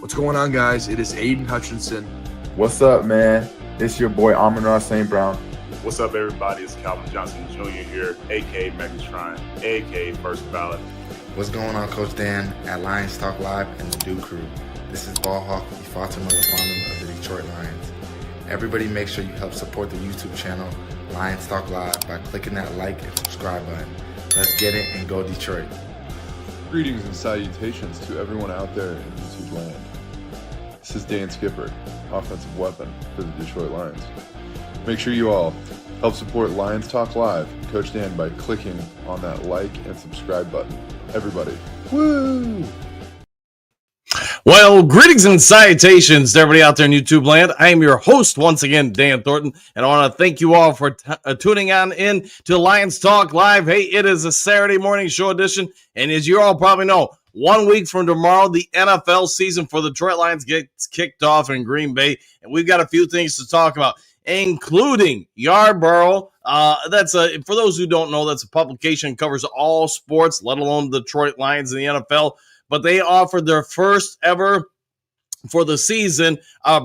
What's going on, guys? It is Aiden Hutchinson. What's up, man? It's your boy Amon-Ra St. Brown. What's up, everybody? It's Calvin Johnson Jr. here, a.k.a. Megatron, a.k.a. First Ballot. What's going on, Coach Dan at Lions Talk Live and the Duke Crew? This is Ball Hawk Ifeatu Melifonwu of the Detroit Lions. Everybody make sure you help support the YouTube channel Lions Talk Live by clicking that like and subscribe button. Let's get it and go Detroit. Greetings and salutations to everyone out there in YouTube land. This is Dan Skipper, offensive weapon for the Detroit Lions. Make sure you all help support Lions Talk Live and Coach Dan by clicking on that like and subscribe button. Everybody, woo! Well, greetings and salutations to everybody out there in YouTube land. I am your host once again, Dan Thornton, and I want to thank you all for tuning on in to Lions Talk Live. Hey, it is a Saturday morning show edition, and as you all probably know, 1 week from tomorrow, the NFL season for the Detroit Lions gets kicked off in Green Bay, and we've got a few things to talk about, including Yardborough. For those who don't know, that's a publication that covers all sports, let alone the Detroit Lions and the NFL. But they offered their first ever for the season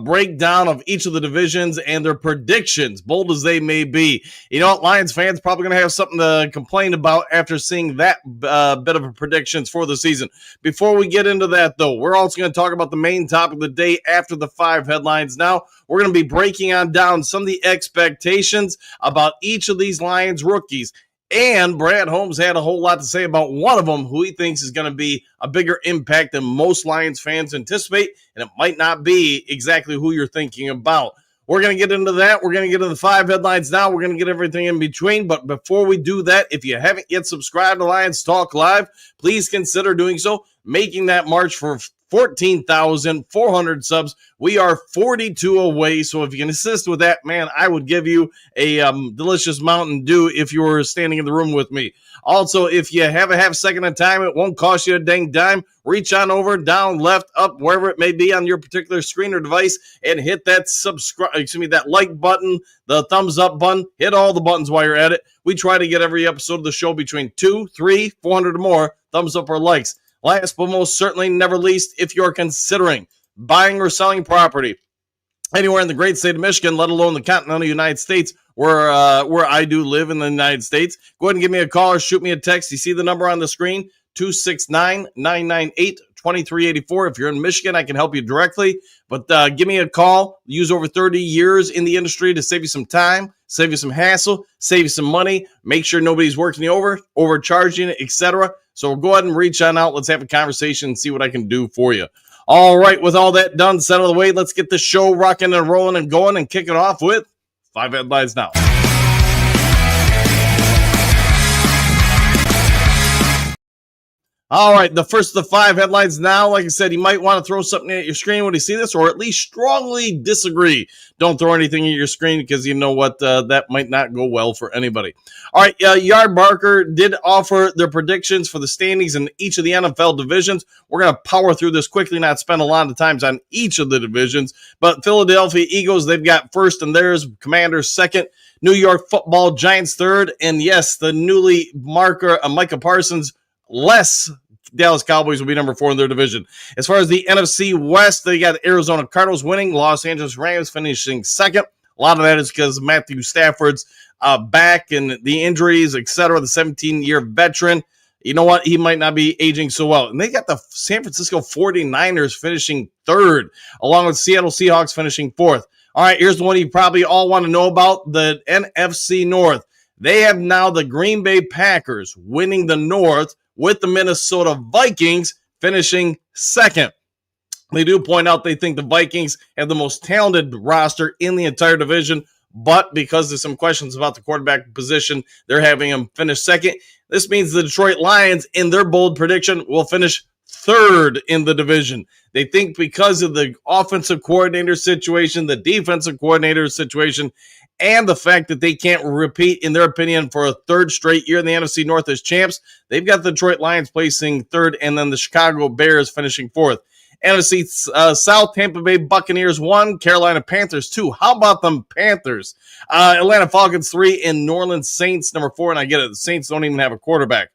breakdown of each of the divisions and their predictions, bold as they may be. You know what, Lions fans probably going to have something to complain about after seeing that bit of a predictions for the season. Before we get into that, though, we're also going to talk about the main topic of the day after the 5 headlines. Now, we're going to be breaking on down some of the expectations about each of these Lions rookies. And Brad Holmes had a whole lot to say about one of them who he thinks is going to be a bigger impact than most Lions fans anticipate, and it might not be exactly who you're thinking about. We're going to get into that. We're going to get into the 5 headlines now. We're going to get everything in between. But before we do that, if you haven't yet subscribed to Lions Talk Live, please consider doing so, making that march for 14,400 subs. We are 42 away, so if you can assist with that, man, I would give you a delicious Mountain Dew if you were standing in the room with me. Also, if you have a half second of time, it won't cost you a dang dime. Reach on over, down, left, up, wherever it may be on your particular screen or device, and hit that that like button, the thumbs up button. Hit all the buttons while you're at it. We try to get every episode of the show between 2, 3, 400 or more thumbs up or likes. Last but most certainly never least, if you're considering buying or selling property anywhere in the great state of Michigan, let alone the continental United States, where I do live in the United States, go ahead and give me a call or shoot me a text. You see the number on the screen, 269-998-2384. If you're in Michigan, I can help you directly, but give me a call. Use over 30 years in the industry to save you some time, save you some hassle, save you some money, make sure nobody's working you over, overcharging, etc. So go ahead and reach on out. Let's have a conversation and see what I can do for you. All right, with all that done, set out of the way, let's get the show rocking and rolling and going and kick it off with 5 headlines now. All right, the first of the 5 headlines now. Like I said, you might want to throw something at your screen when you see this, or at least strongly disagree. Don't throw anything at your screen because you know what, that might not go well for anybody. All right, Yardbarker did offer their predictions for the standings in each of the NFL divisions. We're going to power through this quickly, not spend a lot of times on each of the divisions. But Philadelphia Eagles, they've got first in theirs, Commanders second, New York Football Giants third, and yes, the newly marker Micah Parsons less Dallas Cowboys will be number 4 in their division. As far as the NFC West, they got Arizona Cardinals winning, Los Angeles Rams finishing second. A lot of that is because Matthew Stafford's back and the injuries, etc. The 17-year veteran, you know what? He might not be aging so well. And they got the San Francisco 49ers finishing third, along with Seattle Seahawks finishing fourth. All right, here's the one you probably all want to know about, the NFC North. They have now the Green Bay Packers winning the North, with the Minnesota Vikings finishing second. They do point out they think the Vikings have the most talented roster in the entire division, but because there's some questions about the quarterback position, they're having them finish second. This means the Detroit Lions, in their bold prediction, will finish third in the division. They think because of the offensive coordinator situation, the defensive coordinator situation, and the fact that they can't repeat, in their opinion, for a third straight year in the NFC North as champs, they've got the Detroit Lions placing third, and then the Chicago Bears finishing fourth. NFC South, Tampa Bay Buccaneers 1, Carolina Panthers 2. How about them Panthers? Atlanta Falcons 3, and New Orleans Saints number 4, and I get it, the Saints don't even have a quarterback.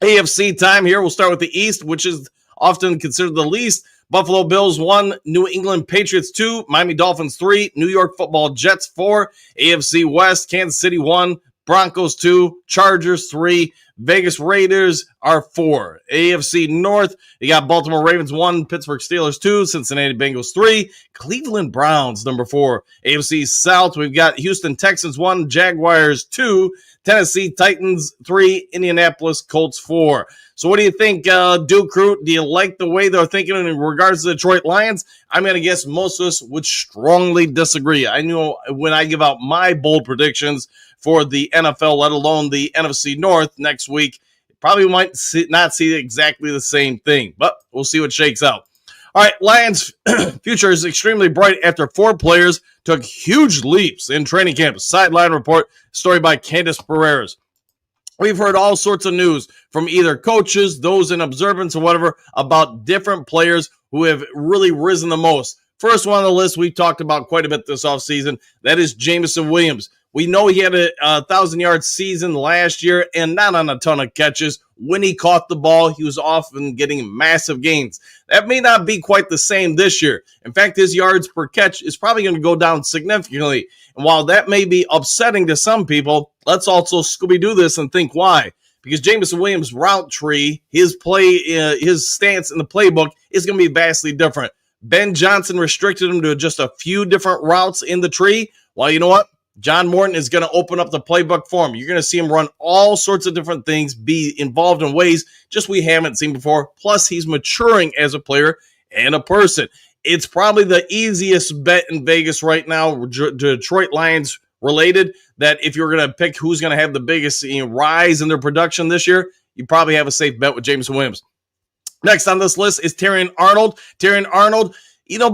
AFC time here. We'll start with the East, which is often considered the least. Buffalo Bills 1, New England Patriots 2, Miami Dolphins 3, New York Football Jets 4, AFC West, Kansas City 1, Broncos 2, Chargers 3, Vegas Raiders are 4. AFC North, you got Baltimore Ravens 1, Pittsburgh Steelers 2, Cincinnati Bengals 3, Cleveland Browns number 4. AFC South, we've got Houston Texans 1, Jaguars 2, Tennessee Titans 3, Indianapolis Colts 4. So what do you think, Duke Crew? Do you like the way they're thinking in regards to the Detroit Lions? I'm going to guess most of us would strongly disagree. I know when I give out my bold predictions for the NFL, let alone the NFC North next week, probably might not see exactly the same thing, but we'll see what shakes out. All right, Lions' future is extremely bright after 4 players took huge leaps in training camp. Sideline report, story by Candace Pereira's. We've heard all sorts of news from either coaches, those in observance or whatever, about different players who have really risen the most. First one on the list we've talked about quite a bit this offseason, that is Jameson Williams. We know he had a 1,000-yard season last year and not on a ton of catches. When he caught the ball, he was often getting massive gains. That may not be quite the same this year. In fact, his yards per catch is probably going to go down significantly. And while that may be upsetting to some people, let's also Scooby-Doo this and think why. Because Jameson Williams' route tree, his play, his stance in the playbook is going to be vastly different. Ben Johnson restricted him to just a few different routes in the tree. Well, you know what? John Morton is going to open up the playbook for him. You're going to see him run all sorts of different things, be involved in ways just we haven't seen before. Plus, he's maturing as a player and a person. It's probably the easiest bet in Vegas right now, Detroit Lions related, that if you're going to pick who's going to have the biggest rise in their production this year, you probably have a safe bet with Jameson Williams. Next on this list is Terrion Arnold. Terrion Arnold,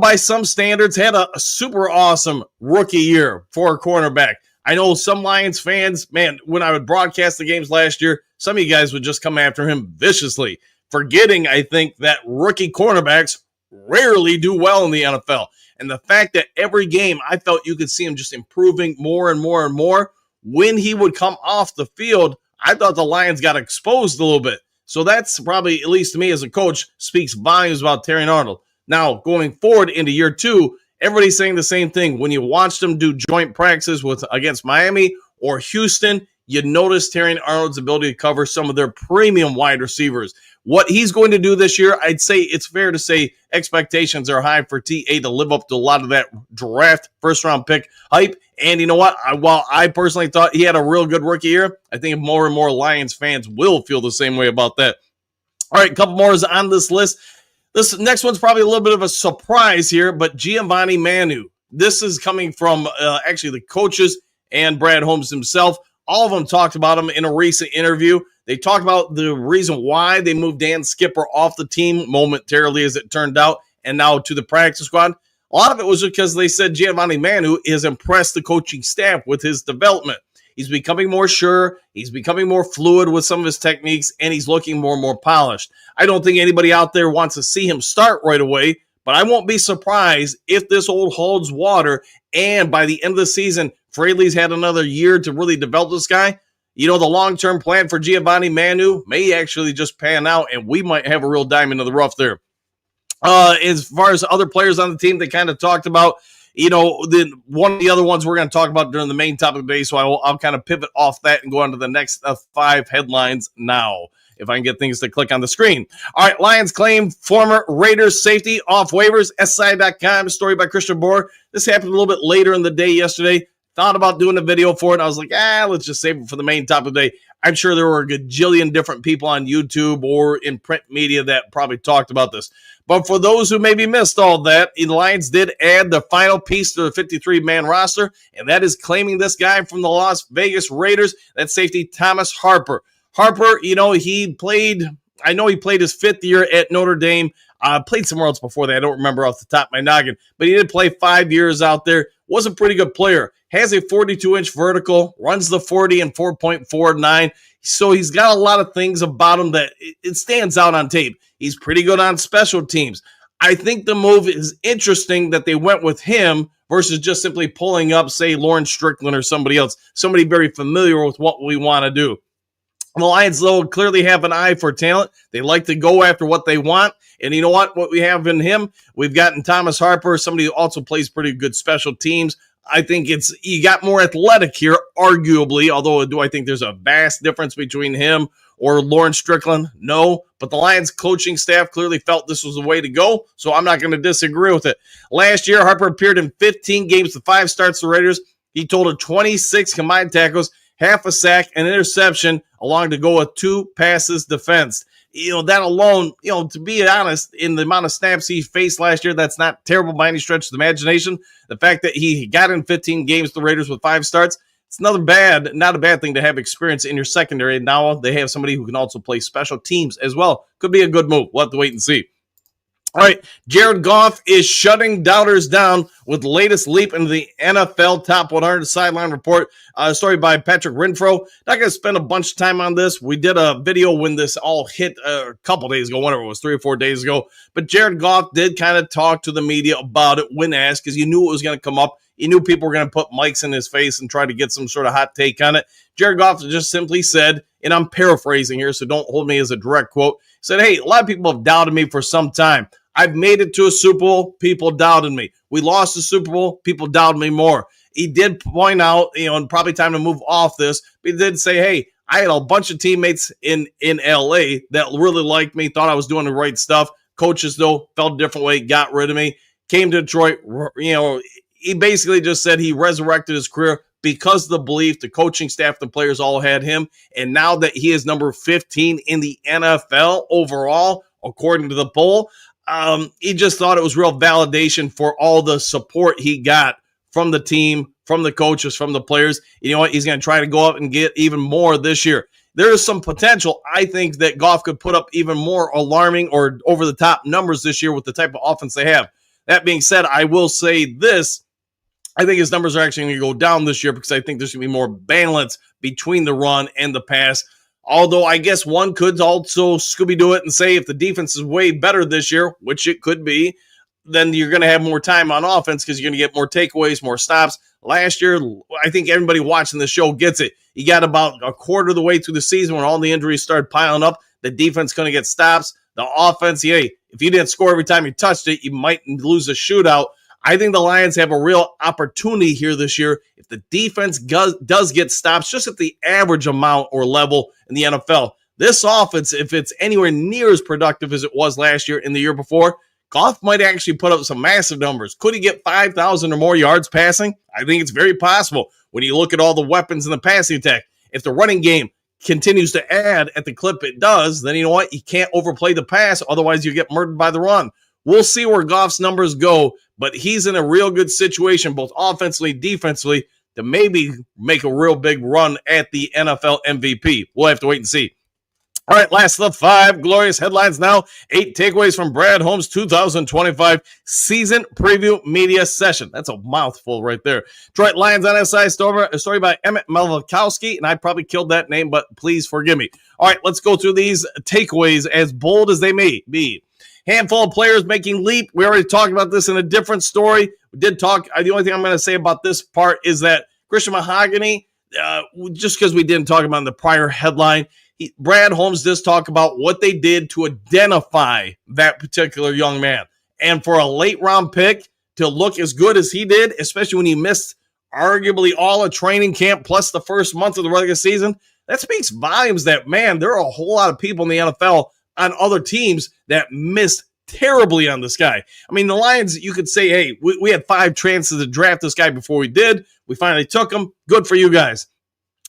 by some standards, had a super awesome rookie year for a cornerback. I know some Lions fans, man, when I would broadcast the games last year, some of you guys would just come after him viciously, forgetting, I think, that rookie cornerbacks rarely do well in the NFL. And the fact that every game I felt you could see him just improving more and more and more. When he would come off the field, I thought the Lions got exposed a little bit. So that's probably, at least to me as a coach, speaks volumes about Terrion Arnold. Now, going forward into year 2, everybody's saying the same thing. When you watched them do joint practices against Miami or Houston, you notice Terrion Arnold's ability to cover some of their premium wide receivers. What he's going to do this year, I'd say it's fair to say expectations are high for TA to live up to a lot of that draft first-round pick hype. And you know what? While I personally thought he had a real good rookie year, I think more and more Lions fans will feel the same way about that. All right, a couple more is on this list. This next one's probably a little bit of a surprise here, but Giovanni Manu. This is coming from actually the coaches and Brad Holmes himself. All of them talked about him in a recent interview. They talked about the reason why they moved Dan Skipper off the team momentarily, as it turned out, and now to the practice squad. A lot of it was because they said Giovanni Manu has impressed the coaching staff with his development. He's becoming more sure. He's becoming more fluid with some of his techniques, and he's looking more and more polished. I don't think anybody out there wants to see him start right away, but I won't be surprised if this old holds water, and by the end of the season, Fraley's had another year to really develop this guy. The long-term plan for Giovanni Manu may actually just pan out, and we might have a real diamond in the rough there. As far as other players on the team, they kind of talked about, then one of the other ones we're going to talk about during the main topic of the day, so I'll kind of pivot off that and go on to the next 5 headlines now, if I can get things to click on the screen. All right, Lions claim former Raiders safety off waivers, SI.com, story by Christian Bohr. This happened a little bit later in the day yesterday. Thought about doing a video for it. I was like, let's just save it for the main topic of the day. I'm sure there were a gajillion different people on YouTube or in print media that probably talked about this. But for those who maybe missed all that, the Lions did add the final piece to the 53-man roster, and that is claiming this guy from the Las Vegas Raiders, that safety Thomas Harper. Harper, he played his 5th year at Notre Dame. Played somewhere else before that. I don't remember off the top of my noggin, but he did play 5 years out there. Was a pretty good player. Has a 42-inch vertical, runs the 40 in 4.49. So he's got a lot of things about him that it stands out on tape. He's pretty good on special teams. I think the move is interesting that they went with him versus just simply pulling up, say, Lawrence Strickland or somebody else, somebody very familiar with what we want to do. The Lions, though, clearly have an eye for talent. They like to go after what they want. And you know what we have in him? We've gotten Thomas Harper, somebody who also plays pretty good special teams. I think you got more athletic here, arguably, although do I think there's a vast difference between him or Lawrence Strickland? No. But the Lions coaching staff clearly felt this was the way to go, so I'm not going to disagree with it. Last year, Harper appeared in 15 games with 5 starts for the Raiders. He totaled 26 combined tackles, half a sack, an interception, along to go with 2 passes defensed. That alone, to be honest, in the amount of snaps he faced last year, that's not terrible by any stretch of the imagination. The fact that he got in 15 games with the Raiders with 5 starts, it's not a bad thing to have experience in your secondary. Now they have somebody who can also play special teams as well. Could be a good move. We'll have to wait and see. All right, Jared Goff is shutting doubters down with the latest leap into the NFL Top 100 sideline report. A story by Patrick Renfro. Not going to spend a bunch of time on this. We did a video when this all hit a couple days ago, whenever it was 3 or 4 days ago. But Jared Goff did kind of talk to the media about it when asked, because he knew it was going to come up. He knew people were going to put mics in his face and try to get some sort of hot take on it. Jared Goff just simply said, and I'm paraphrasing here, so don't hold me as a direct quote, said, hey, a lot of people have doubted me for some time. I've made it to a Super Bowl. People doubted me. We lost the Super Bowl. People doubted me more. He did point out, and probably time to move off this, but he did say, hey, I had a bunch of teammates in LA that really liked me, thought I was doing the right stuff. Coaches, though, felt a different way, got rid of me, came to Detroit. He basically just said he resurrected his career because of the belief the coaching staff, the players all had him. And now that he is number 15 in the NFL overall, according to the poll, he just thought it was real validation for all the support he got from the team, from the coaches, from the players. You know what? He's going to try to go up and get even more this year. There is some potential. I think that Goff could put up even more alarming or over-the-top numbers this year with the type of offense they have. That being said, I will say this. I think his numbers are actually going to go down this year because I think there's going to be more balance between the run and the pass. Although I guess one could also Scooby-Doo it and say if the defense is way better this year, which it could be, then you're going to have more time on offense because you're going to get more takeaways, more stops. Last year, I think everybody watching the show gets it. You got about a quarter of the way through the season when all the injuries started piling up. The defense going to get stops. The offense, hey, if you didn't score every time you touched it, you might lose a shootout. I think the Lions have a real opportunity here this year if the defense does get stops just at the average amount or level in the NFL. This offense, if it's anywhere near as productive as it was last year and the year before, Goff might actually put up some massive numbers. Could he get 5,000 or more yards passing? I think it's very possible when you look at all the weapons in the passing attack. If the running game continues to add at the clip it does, then you know what? You can't overplay the pass. Otherwise, you get murdered by the run. We'll see where Goff's numbers go, but he's in a real good situation, both offensively, defensively, to maybe make a real big run at the NFL MVP. We'll have to wait and see. All right, last of the 5 glorious headlines now. 8 takeaways from Brad Holmes' 2025 season preview media session. That's a mouthful right there. Detroit Lions on SI a story by Emmett Malachowski, and I probably killed that name, but please forgive me. All right, let's go through these takeaways as bold as they may be. Handful of players making leap. We already talked about this in a different story. We did talk. The only thing I'm going to say about this part is that Christian Mahogany, just because we didn't talk about in the prior headline, Brad Holmes does talk about what they did to identify that particular young man. And for a late round pick to look as good as he did, especially when he missed arguably all of training camp plus the first month of the regular season, that speaks volumes that, man, there are a whole lot of people in the NFL on other teams that missed terribly on this guy. I mean, the Lions, you could say, hey, we had 5 chances to draft this guy before we did. We finally took him. Good for you guys.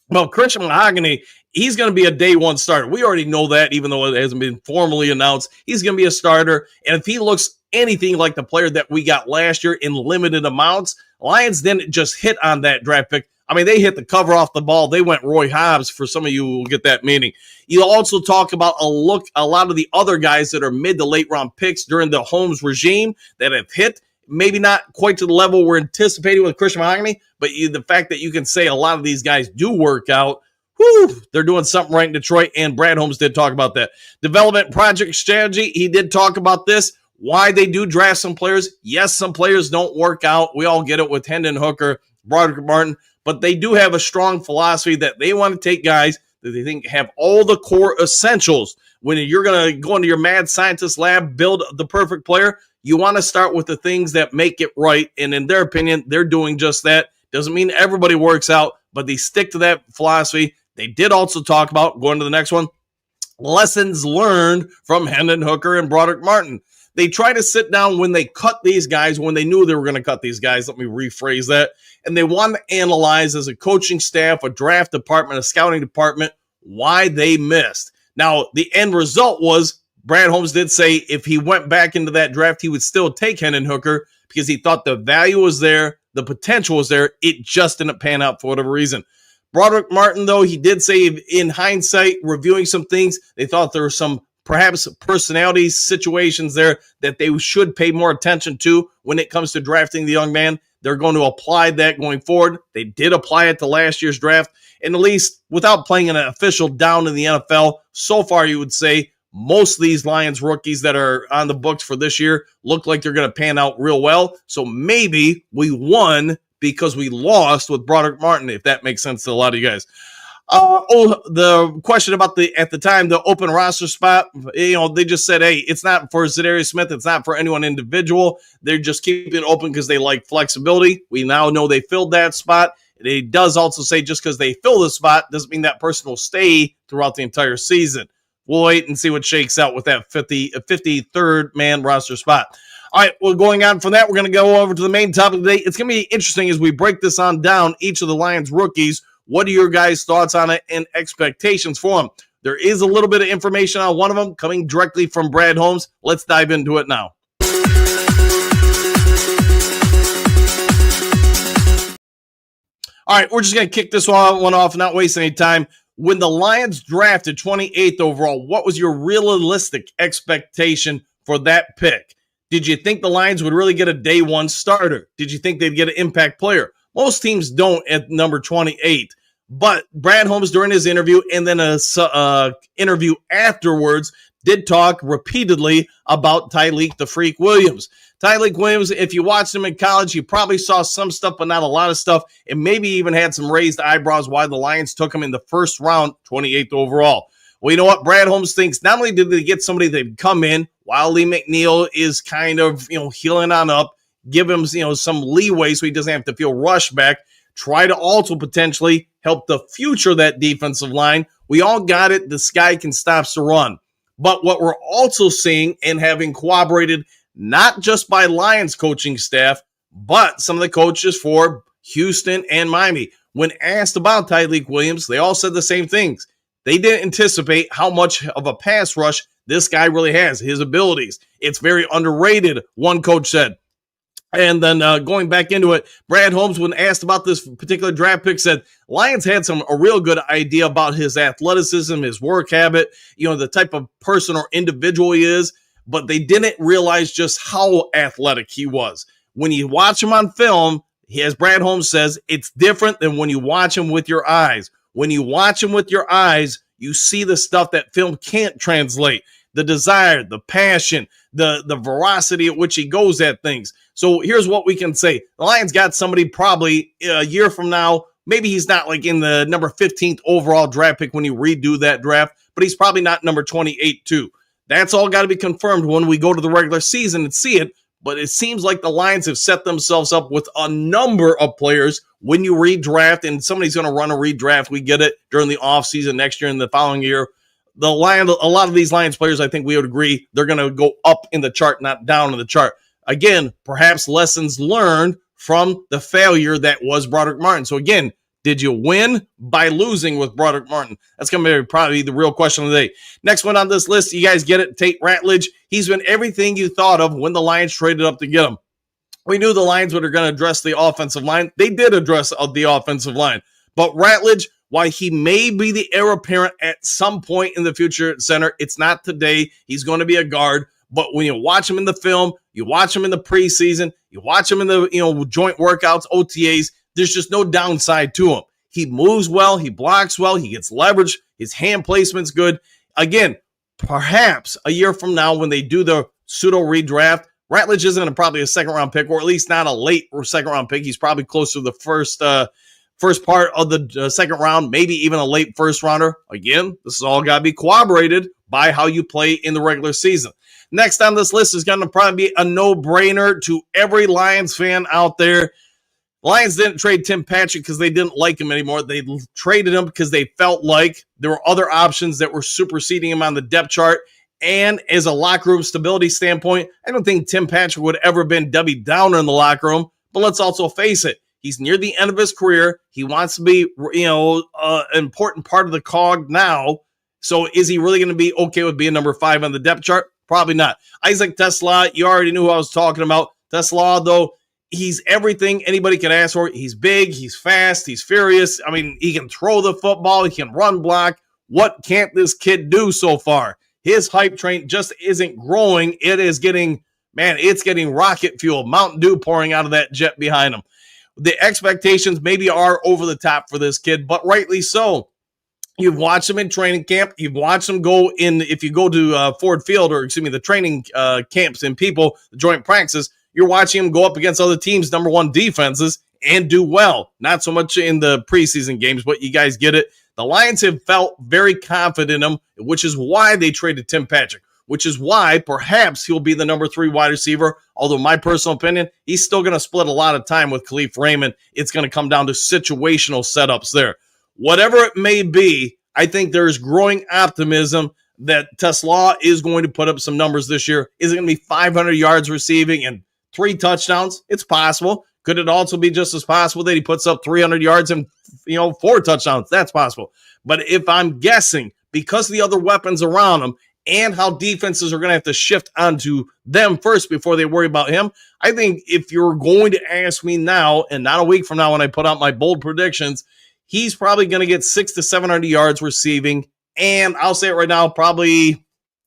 Well, Christian Mahogany, he's going to be a day one starter. We already know that, even though it hasn't been formally announced. He's going to be a starter. And if he looks anything like the player that we got last year in limited amounts, Lions didn't just hit on that draft pick. I mean, they hit the cover off the ball. They went Roy Hobbs for some of you who will get that meaning. You'll also talk about a lot of the other guys that are mid to late round picks during the Holmes regime that have hit. Maybe not quite to the level we're anticipating with Christian Mahogany, but the fact that you can say a lot of these guys do work out, they're doing something right in Detroit, and Brad Holmes did talk about that. Development project strategy, he did talk about this. Why they do draft some players. Yes, some players don't work out. We all get it with Hendon Hooker, Broderick Martin, but they do have a strong philosophy that they want to take guys that they think have all the core essentials. When you're going to go into your mad scientist lab, build the perfect player, you want to start with the things that make it right. And in their opinion, they're doing just that. Doesn't mean everybody works out, but they stick to that philosophy. They did also talk about, going to the next one, lessons learned from Hendon Hooker and Broderick Martin. They try to sit down when they cut these guys, when they knew they were going to cut these guys. Let me rephrase that. And they want to analyze as a coaching staff, a draft department, a scouting department, why they missed. Now, the end result was Brad Holmes did say if he went back into that draft, he would still take Hendon Hooker because he thought the value was there, the potential was there. It just didn't pan out for whatever reason. Broderick Martin, though, he did say in hindsight, reviewing some things, they thought there were some perhaps personality situations there that they should pay more attention to when it comes to drafting the young man. They're going to apply that going forward. They did apply it to last year's draft. And at least without playing an official down in the NFL, so far you would say most of these Lions rookies that are on the books for this year look like they're going to pan out real well. So maybe we won because we lost with Broderick Martin, if that makes sense to a lot of you guys. The question about at the time, the open roster spot, they just said, hey, it's not for Zadarius Smith. It's not for anyone individual. They're just keeping it open because they like flexibility. We now know they filled that spot. It does also say just because they fill the spot doesn't mean that person will stay throughout the entire season. We'll wait and see what shakes out with that 53rd man roster spot. All right, well, going on from that, we're going to go over to the main topic today. It's going to be interesting as we break this on down, each of the Lions rookies. What are your guys' thoughts on it and expectations for them? There is a little bit of information on one of them coming directly from Brad Holmes. Let's dive into it now. All right, we're just going to kick this one off, not waste any time. When the Lions drafted 28th overall, what was your realistic expectation for that pick? Did you think the Lions would really get a day one starter? Did you think they'd get an impact player? Most teams don't at number 28. But Brad Holmes, during his interview and then a interview afterwards, did talk repeatedly about Tyleik the Freak Williams. Tyleik Williams, if you watched him in college, you probably saw some stuff, but not a lot of stuff, and maybe even had some raised eyebrows why the Lions took him in the first round, 28th overall. Well, you know what? Brad Holmes thinks not only did they get somebody that come in while Lee McNeil is kind of, healing on up, give him, some leeway so he doesn't have to feel rushed back, try to also potentially help the future of that defensive line. We all got it. The sky can stop the run. But what we're also seeing and having corroborated not just by Lions coaching staff, but some of the coaches for Houston and Miami. When asked about Tyleik Williams, they all said the same things. They didn't anticipate how much of a pass rush this guy really has, his abilities. It's very underrated, one coach said. And then going back into it, Brad Holmes, when asked about this particular draft pick, said Lions had a real good idea about his athleticism, his work habit, the type of person or individual he is, but they didn't realize just how athletic he was. When you watch him on film, as Brad Holmes says, it's different than when you watch him with your eyes. When you watch him with your eyes, you see the stuff that film can't translate. The desire, the passion, the veracity at which he goes at things. So here's what we can say. The Lions got somebody probably a year from now. Maybe he's not like in the number 15th overall draft pick when you redo that draft, but he's probably not number 28 too. That's all got to be confirmed when we go to the regular season and see it. But it seems like the Lions have set themselves up with a number of players when you redraft, and somebody's going to run a redraft. We get it during the offseason next year and the following year. A lot of these Lions players, I think we would agree, they're going to go up in the chart, not down in the chart. Again, perhaps lessons learned from the failure that was Broderick Martin. So again, did you win by losing with Broderick Martin? That's going to be probably the real question of the day. Next one on this list, you guys get it, Tate Ratledge. He's been everything you thought of when the Lions traded up to get him. We knew the Lions were going to address the offensive line. They did address the offensive line. But Ratledge, while he may be the heir apparent at some point in the future at center, it's not today. He's going to be a guard. But when you watch him in the film, you watch him in the preseason, you watch him in the joint workouts, OTAs, there's just no downside to him. He moves well, he blocks well, he gets leverage, his hand placement's good. Again, perhaps a year from now when they do the pseudo redraft, Ratledge isn't probably a second round pick, or at least not a late second round pick. He's probably closer to the first part of the second round, maybe even a late first rounder. Again, this is all got to be corroborated by how you play in the regular season. Next on this list is going to probably be a no-brainer to every Lions fan out there. Lions didn't trade Tim Patrick because they didn't like him anymore. They traded him because they felt like there were other options that were superseding him on the depth chart. And as a locker room stability standpoint, I don't think Tim Patrick would ever have been Debbie Downer in the locker room. But let's also face it. He's near the end of his career. He wants to be, an important part of the cog now. So is he really going to be okay with being number 5 on the depth chart? Probably not. Isaac TeSlaa, you already knew who I was talking about. TeSlaa, though, he's everything anybody could ask for. He's big, he's fast, he's furious. I mean, he can throw the football, he can run block. What can't this kid do so far? His hype train just isn't growing. It is getting, it's getting rocket fuel, Mountain Dew pouring out of that jet behind him. The expectations maybe are over the top for this kid, but rightly so. You've watched him in training camp. You've watched him go in, if you go to Ford Field, the training camps and the joint practices, you're watching him go up against other teams' number 1 defenses and do well. Not so much in the preseason games, but you guys get it. The Lions have felt very confident in him, which is why they traded Tim Patrick, which is why perhaps he'll be the number 3 wide receiver. Although my personal opinion, he's still going to split a lot of time with Khalif Raymond. It's going to come down to situational setups there. Whatever it may be, I think there's growing optimism that TeSlaa is going to put up some numbers this year. Is it going to be 500 yards receiving and 3 touchdowns? It's possible. Could it also be just as possible that he puts up 300 yards and 4 touchdowns? That's possible. But if I'm guessing, because of the other weapons around him and how defenses are going to have to shift onto them first before they worry about him, I think if you're going to ask me now and not a week from now when I put out my bold predictions, he's probably going to get 600 to 700 yards receiving, and I'll say it right now, probably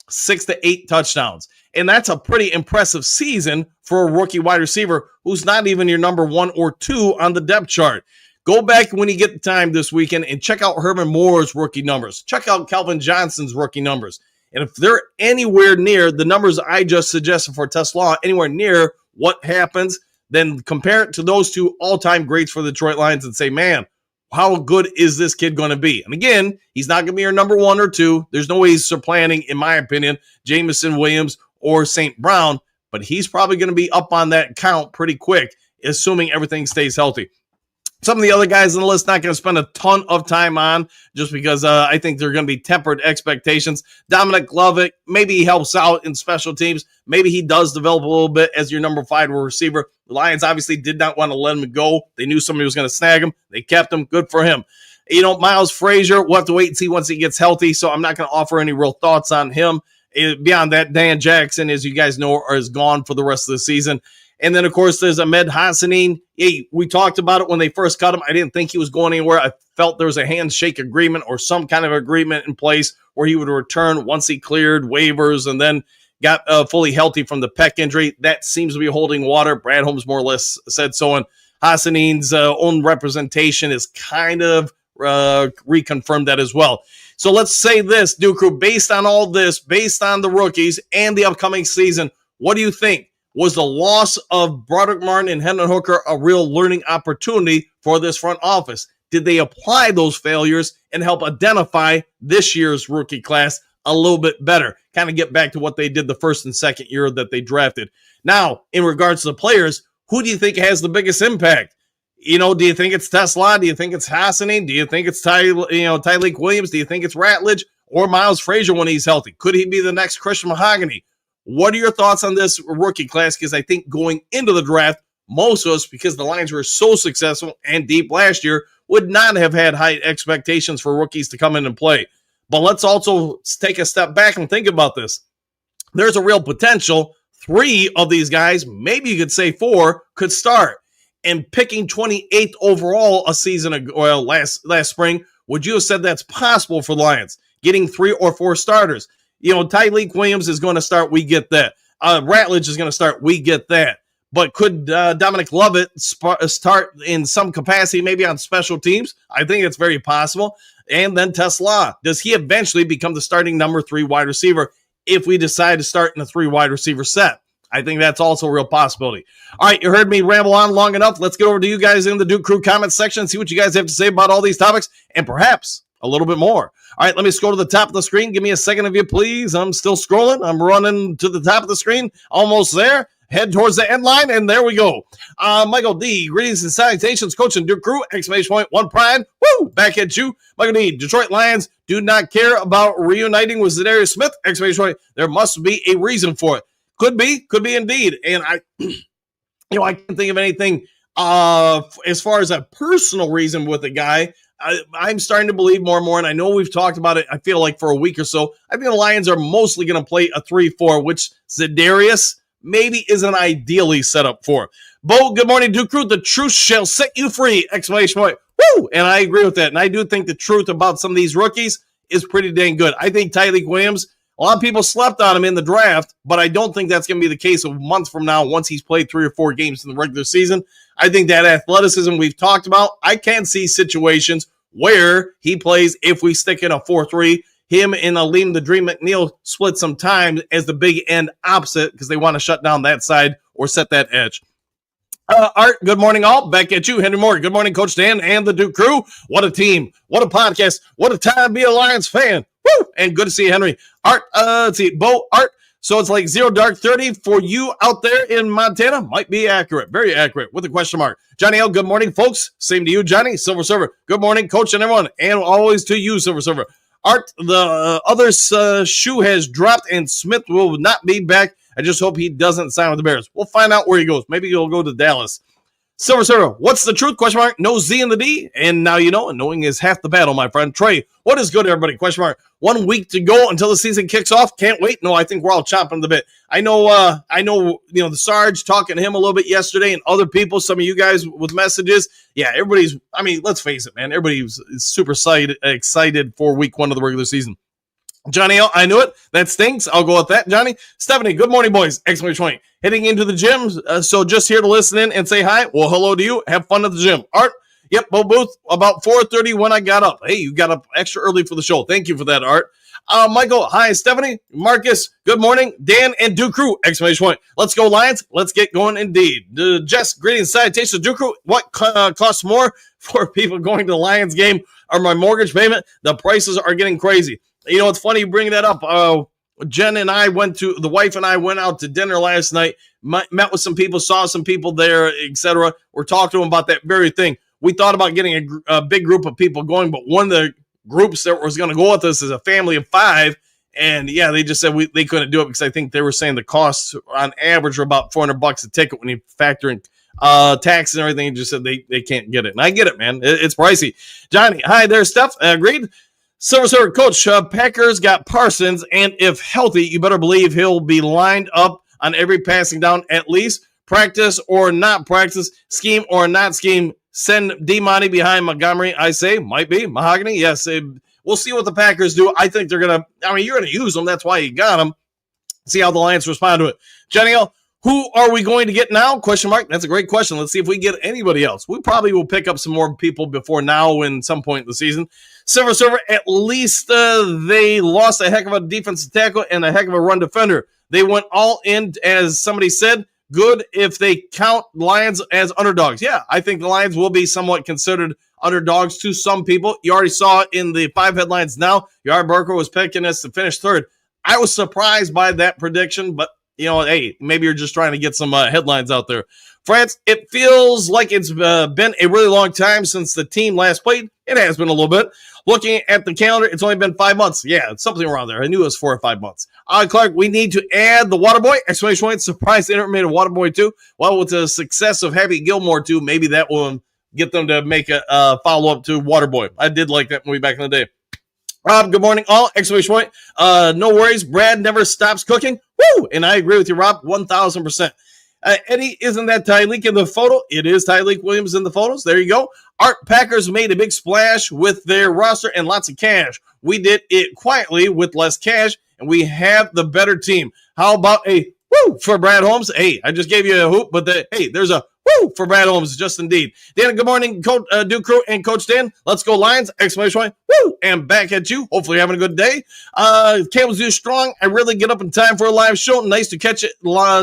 6 to 8 touchdowns. And that's a pretty impressive season for a rookie wide receiver who's not even your number 1 or 2 on the depth chart. Go back when you get the time this weekend and check out Herman Moore's rookie numbers. Check out Calvin Johnson's rookie numbers. And if they're anywhere near the numbers I just suggested for TeSlaa, anywhere near what happens, then compare it to those 2 all-time greats for the Detroit Lions and say, man, how good is this kid going to be? And again, he's not going to be your number 1 or 2. There's no way he's supplanting, in my opinion, Jameson Williams or St. Brown, but he's probably going to be up on that count pretty quick, assuming everything stays healthy. Some of the other guys on the list, not going to spend a ton of time on just because I think they're going to be tempered expectations. Dominic Lovett, maybe he helps out in special teams. Maybe he does develop a little bit as your number 5 receiver. The Lions obviously did not want to let him go. They knew somebody was going to snag him. They kept him. Good for him. Miles Frazier, we'll have to wait and see once he gets healthy, so I'm not going to offer any real thoughts on him. Beyond that, Dan Jackson, as you guys know, is gone for the rest of the season. And then, of course, there's Ahmed Hassanin. Hey, we talked about it when they first cut him. I didn't think he was going anywhere. I felt there was a handshake agreement or some kind of agreement in place where he would return once he cleared waivers and then got fully healthy from the pec injury. That seems to be holding water. Brad Holmes more or less said so. And Hassanin's own representation is kind of reconfirmed that as well. So let's say this, Duke Crew, based on all this, based on the rookies and the upcoming season, what do you think? Was the loss of Broderick Martin and Hendon Hooker a real learning opportunity for this front office? Did they apply those failures and help identify this year's rookie class a little bit better? Kind of get back to what they did the first and second year that they drafted. Now, in regards to the players, who do you think has the biggest impact? Do you think it's TeSlaa? Do you think it's Hassanin? Do you think it's Tyleik Williams? Do you think it's Ratledge or Miles Frazier when he's healthy? Could he be the next Christian Mahogany? What are your thoughts on this rookie class? Because I think going into the draft, most of us, because the Lions were so successful and deep last year, would not have had high expectations for rookies to come in and play. But let's also take a step back and think about this. There's a real potential 3 of these guys, maybe you could say 4, could start. And picking 28th overall a season ago, last spring, would you have said that's possible for the Lions? Getting 3 or 4 starters. Tyleik Williams is going to start. We get that. Ratledge is going to start. We get that. But could Dominic Lovett start in some capacity, maybe on special teams? I think it's very possible. And then TeSlaa. Does he eventually become the starting number 3 wide receiver if we decide to start in a 3 wide receiver set? I think that's also a real possibility. All right, you heard me ramble on long enough. Let's get over to you guys in the Duke Crew comments section, see what you guys have to say about all these topics, and perhaps a little bit more. All right, let me scroll to the top of the screen. Give me a second of you, please. I'm still scrolling. I'm running to the top of the screen. Almost there. Head towards the end line, and there we go. Michael D, greetings and salutations, Coach and Duke Crew, exclamation point, one pride. Woo, back at you. Michael D, Detroit Lions do not care about reuniting with Zadarius Smith, exclamation point. There must be a reason for it. Could be indeed. And I can't think of anything as far as a personal reason with the guy. I'm starting to believe more and more, and I know we've talked about it, I feel like, for a week or so. I think the Lions are mostly going to play a 3-4, which Zadarius maybe isn't ideally set up for. Bo, good morning, Duke Crew. The truth shall set you free, exclamation point. Woo! And I agree with that. And I do think the truth about some of these rookies is pretty dang good. I think Tyreek Williams, a lot of people slept on him in the draft, but I don't think that's going to be the case a month from now once he's played 3 or 4 games in the regular season. I think that athleticism we've talked about, I can see situations where he plays if we stick in a 4-3. Him and Aleem the Dream McNeil split some time as the big end opposite because they want to shut down that side or set that edge. Art, good morning all. Back at you, Henry Moore. Good morning, Coach Dan and the Duke Crew. What a team. What a podcast. What a time to be a Lions fan. Woo! And good to see you, Henry. Art, let's see. Bo, Art. So it's like 0 dark 30 for you out there in Montana. Might be accurate. Very accurate with a question mark. Johnny L, good morning, folks. Same to you, Johnny. Silver Server. Good morning, Coach and everyone. And always to you, Silver Server. Art, the other shoe has dropped and Smith will not be back. I just hope he doesn't sign with the Bears. We'll find out where he goes. Maybe he'll go to Dallas. Silver Server, what's the truth? Question mark. No Z in the D. And now you know, and knowing is half the battle, my friend. Trey, what is good, everybody? Question mark. 1 week to go until the season kicks off. Can't wait. No, I think we're all chomping the bit. I know, the Sarge talking to him a little bit yesterday and other people, some of you guys with messages. Yeah, let's face it, man. Everybody's super excited for week 1 of the regular season. Johnny, I knew it. That stinks. I'll go with that, Johnny. Stephanie, good morning, boys. Exclamation point. Heading into the gym, so just here to listen in and say hi. Well, hello to you. Have fun at the gym. Art, yep, Bo Booth, about 4:30 when I got up. Hey, you got up extra early for the show. Thank you for that, Art. Michael, hi, Stephanie. Marcus, good morning. Dan and Duke Crew, exclamation point. Let's go, Lions. Let's get going indeed. Jess, greetings, salutations, Duke Crew. What costs more for people going to the Lions game or my mortgage payment? The prices are getting crazy. You know, it's funny you bring that up. Jen and I the wife and I went out to dinner last night, met with some people, saw some people there, etc. We're talking to them about that very thing. We thought about getting a big group of people going, but one of the groups that was going to go with us is a family of 5. And yeah, they just said they couldn't do it because I think they were saying the costs on average are about $400 a ticket when you factor in tax and everything. Just said they can't get it. And I get it, man. It's pricey. Johnny, hi there, Steph. Agreed. Silver Coach, Packers got Parsons, and if healthy, you better believe he'll be lined up on every passing down at least. Practice or not practice, scheme or not scheme, send D-Monty behind Montgomery, I say. Might be. Mahogany, yes. We'll see what the Packers do. I think they're going to, you're going to use them. That's why you got them. See how the Lions respond to it. Jenny L, who are we going to get now? Question mark. That's a great question. Let's see if we get anybody else. We probably will pick up some more people before now in some point in the season. Silver Server, at least they lost a heck of a defensive tackle and a heck of a run defender. They went all in, as somebody said, good if they count Lions as underdogs. Yeah, I think the Lions will be somewhat considered underdogs to some people. You already saw it in the 5 headlines now. Yard Barker was picking us to finish 3rd. I was surprised by that prediction, but, hey, maybe you're just trying to get some headlines out there. France, it feels like it's been a really long time since the team last played. It has been a little bit. Looking at the calendar, it's only been 5 months. Yeah, it's something around there. I knew it was 4 or 5 months. Clark, we need to add the Waterboy. Exclamation point. Surprised they never made a Waterboy too. Well, with the success of Happy Gilmore too, maybe that will get them to make a follow-up to Waterboy. I did like that movie back in the day. Rob, good morning, all. Exclamation point. No worries. Brad never stops cooking. Woo! And I agree with you, Rob, 1,000%. Eddie, isn't that Tyreek in the photo? It is Tyreek Williams in the photos. There you go. Art, Packers made a big splash with their roster and lots of cash. We did it quietly with less cash, and we have the better team. How about a woo for Brad Holmes? Hey, I just gave you a hoop, but there's a Woo! For Brad Holmes, just indeed. Dan, good morning, Coach Duke Crew and Coach Dan. Let's go Lions! Exclamation point. Woo! And back at you. Hopefully you're having a good day. Cables do strong. I really get up in time for a live show. Nice to catch it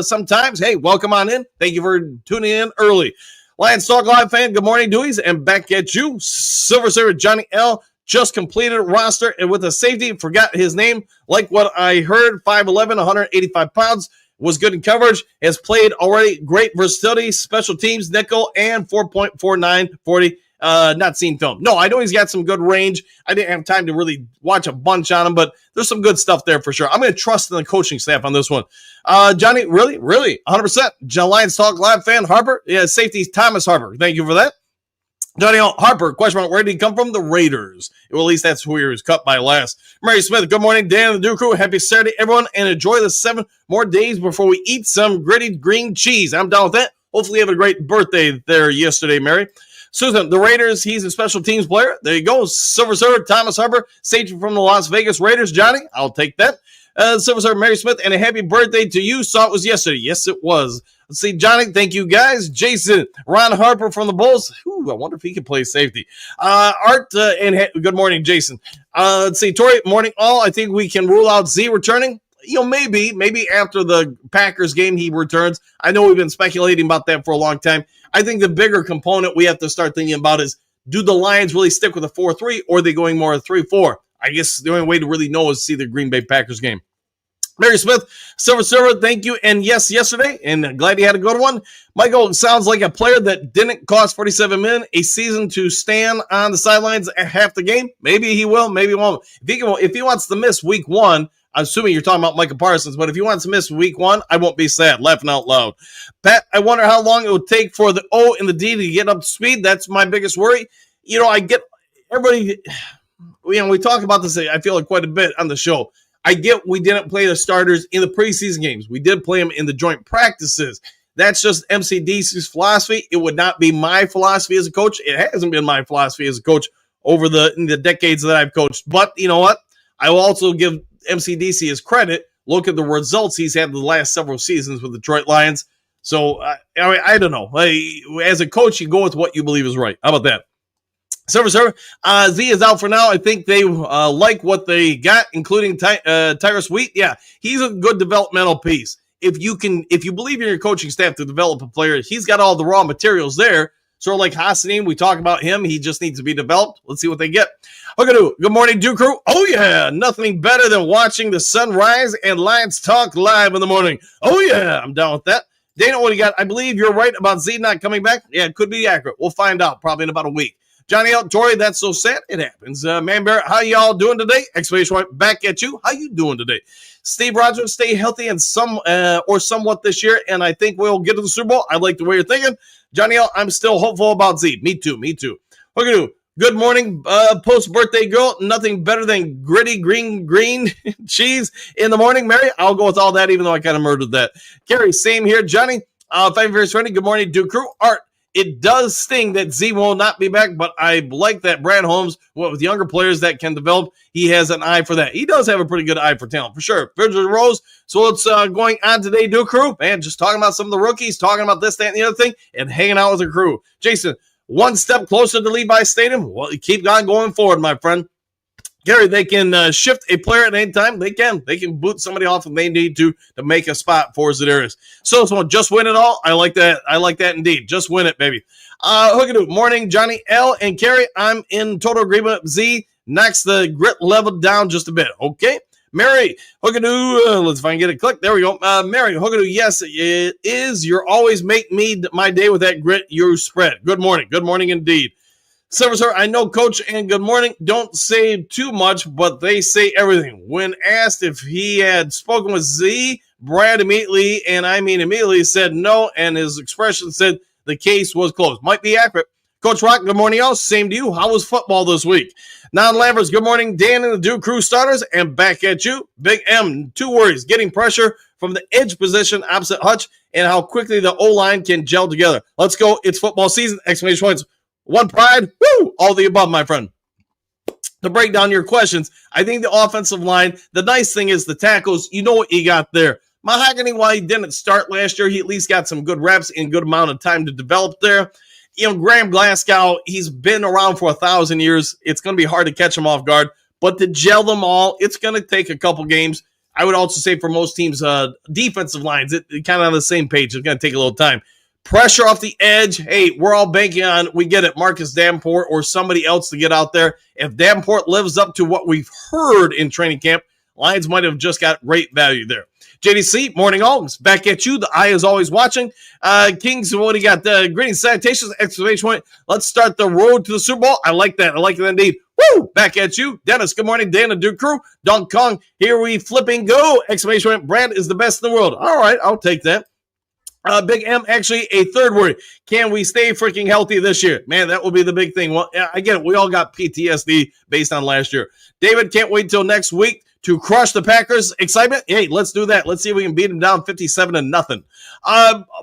sometimes. Hey, welcome on in. Thank you for tuning in early. Lions Talk Live fan, good morning, Deweys, and back at you. Silver Server Johnny L. just completed a roster and with a safety, forgot his name. Like what I heard, 5'11", 185 pounds, was good in coverage, has played already, great versatility, special teams, nickel, and 4.49 40. Not seen film. No, I know he's got some good range. I didn't have time to really watch a bunch on him, but there's some good stuff there for sure. I'm going to trust in the coaching staff on this one. Johnny, really, 100%. John Lions Talk Live fan, Harper. Yeah, safety, Thomas Harper. Thank you for that. Johnny Harper, question mark, where did he come from? The Raiders. Well, at least that's who he was cut by last. Mary Smith, good morning, Dan and the Duke Crew. Happy Saturday, everyone, and enjoy the 7 more days before we eat some gritty green cheese. I'm down with that. Hopefully you have a great birthday there yesterday, Mary. Susan, the Raiders, he's a special teams player. There you go. Silver Server, Thomas Harper, safety from the Las Vegas Raiders. Johnny, I'll take that. Silver Server, Mary Smith, and a happy birthday to you. Saw it was yesterday. Yes, it was. Let's see, Johnny, thank you, guys. Jason, Ron Harper from the Bulls. Ooh, I wonder if he can play safety. Art, and good morning, Jason. Let's see, Tori, morning all. I think we can rule out Z returning. You know, maybe after the Packers game he returns. I know we've been speculating about that for a long time. I think the bigger component we have to start thinking about is, do the Lions really stick with a 4-3 or are they going more 3-4? I guess the only way to really know is to see the Green Bay Packers game. Mary Smith, Silver Server, thank you. And yes, yesterday, and glad he had a good one. Michael sounds like a player that didn't cost $47 million a season to stand on the sidelines at half the game. Maybe he will, maybe he won't. If he wants to miss week 1, I'm assuming you're talking about Micah Parsons, but if he wants to miss week 1, I won't be sad, laughing out loud. Pat, I wonder how long it would take for the O and the D to get up to speed. That's my biggest worry. You know, I get everybody, we talk about this, I feel like quite a bit on the show. I get we didn't play the starters in the preseason games. We did play them in the joint practices. That's just MCDC's philosophy. It would not be my philosophy as a coach. It hasn't been my philosophy as a coach over in the decades that I've coached. But you know what? I will also give MCDC his credit. Look at the results he's had the last several seasons with the Detroit Lions. So, I don't know. As a coach, you go with what you believe is right. How about that? Server, Z is out for now. I think they like what they got, including Tyrus Wheat. Yeah, he's a good developmental piece. If you believe in your coaching staff to develop a player, he's got all the raw materials there. Sort of like Hassanin, we talk about him. He just needs to be developed. Let's see what they get. Good morning, Duke Crew. Oh, yeah, nothing better than watching the sun rise and Lions Talk live in the morning. Oh, yeah, I'm down with that. Dana, what do you got? I believe you're right about Z not coming back. Yeah, it could be accurate. We'll find out probably in about a week. Johnny L. Tori, that's so sad. It happens. Man Bear, how y'all doing today? Exclamation point back at you. How you doing today? Steve Rogers, stay healthy and somewhat this year, and I think we'll get to the Super Bowl. I like the way you're thinking. Johnny L., I'm still hopeful about Z. Me too. Good morning, post-birthday girl. Nothing better than gritty green cheese in the morning, Mary. I'll go with all that, even though I kind of murdered that. Carrie, same here. Johnny, thank you very much. Good morning, Duke Crew. Art, it does sting that Z will not be back, but I like that Brad Holmes, with younger players that can develop, he has an eye for that. He does have a pretty good eye for talent, for sure. Virgil Rose, so it's going on today, Duke Crew. Man, just talking about some of the rookies, talking about this, that, and the other thing, and hanging out with the crew. Jason, one step closer to Levi Stadium. Well, keep on going forward, my friend. Gary, they can shift a player at any time. They can boot somebody off if they need to make a spot for Zedarius. So just win it all. I like that indeed. Just win it, baby. Hookadoo, morning, Johnny L. and Carrie. I'm in total agreement. Z knocks the grit level down just a bit. Okay. Mary, Hookadoo, let's find get it click. There we go. Mary, Hookadoo, yes, it is. You always make me my day with that grit you spread. Good morning. Good morning indeed. Silver Sir, I know Coach and good morning don't say too much, but they say everything. When asked if he had spoken with Z, Brad immediately, and I mean immediately, said no, and his expression said the case was closed. Might be accurate. Coach Rock, good morning, y'all. Same to you. How was football this week? Non-Lamberts, good morning. Dan and the Duke Crew starters, and back at you. Big M, 2 worries. Getting pressure from the edge position opposite Hutch, and how quickly the O-line can gel together. Let's go. It's football season. Exclamation points. One pride, woo, all the above, my friend. To break down your questions, I think the offensive line, the nice thing is the tackles, you know what you got there. Mahogany, while he didn't start last year, he at least got some good reps and good amount of time to develop there. Graham Glasgow, he's been around for 1,000 years. It's going to be hard to catch him off guard, but to gel them all, it's going to take a couple games. I would also say for most teams, defensive lines, it kind of on the same page. It's going to take a little time. Pressure off the edge. Hey, we're all banking on, we get it, Marcus Davenport or somebody else to get out there. If Davenport lives up to what we've heard in training camp, Lions might have just got great value there. JDC, morning Holmes, back at you. The eye is always watching. Kings, what do you got? Greetings, salutations, exclamation point. Let's start the road to the Super Bowl. I like that. I like it indeed. Woo! Back at you. Dennis, good morning. Dan and Duke Crew. Dunk Kong, here we flipping go. Exclamation point. Brad is the best in the world. All right, I'll take that. Big M, actually a third word. Can we stay freaking healthy this year? Man, that will be the big thing. Well, I get it. We all got PTSD based on last year. David, can't wait till next week to crush the Packers. Excitement? Hey, let's do that. Let's see if we can beat them down 57-0.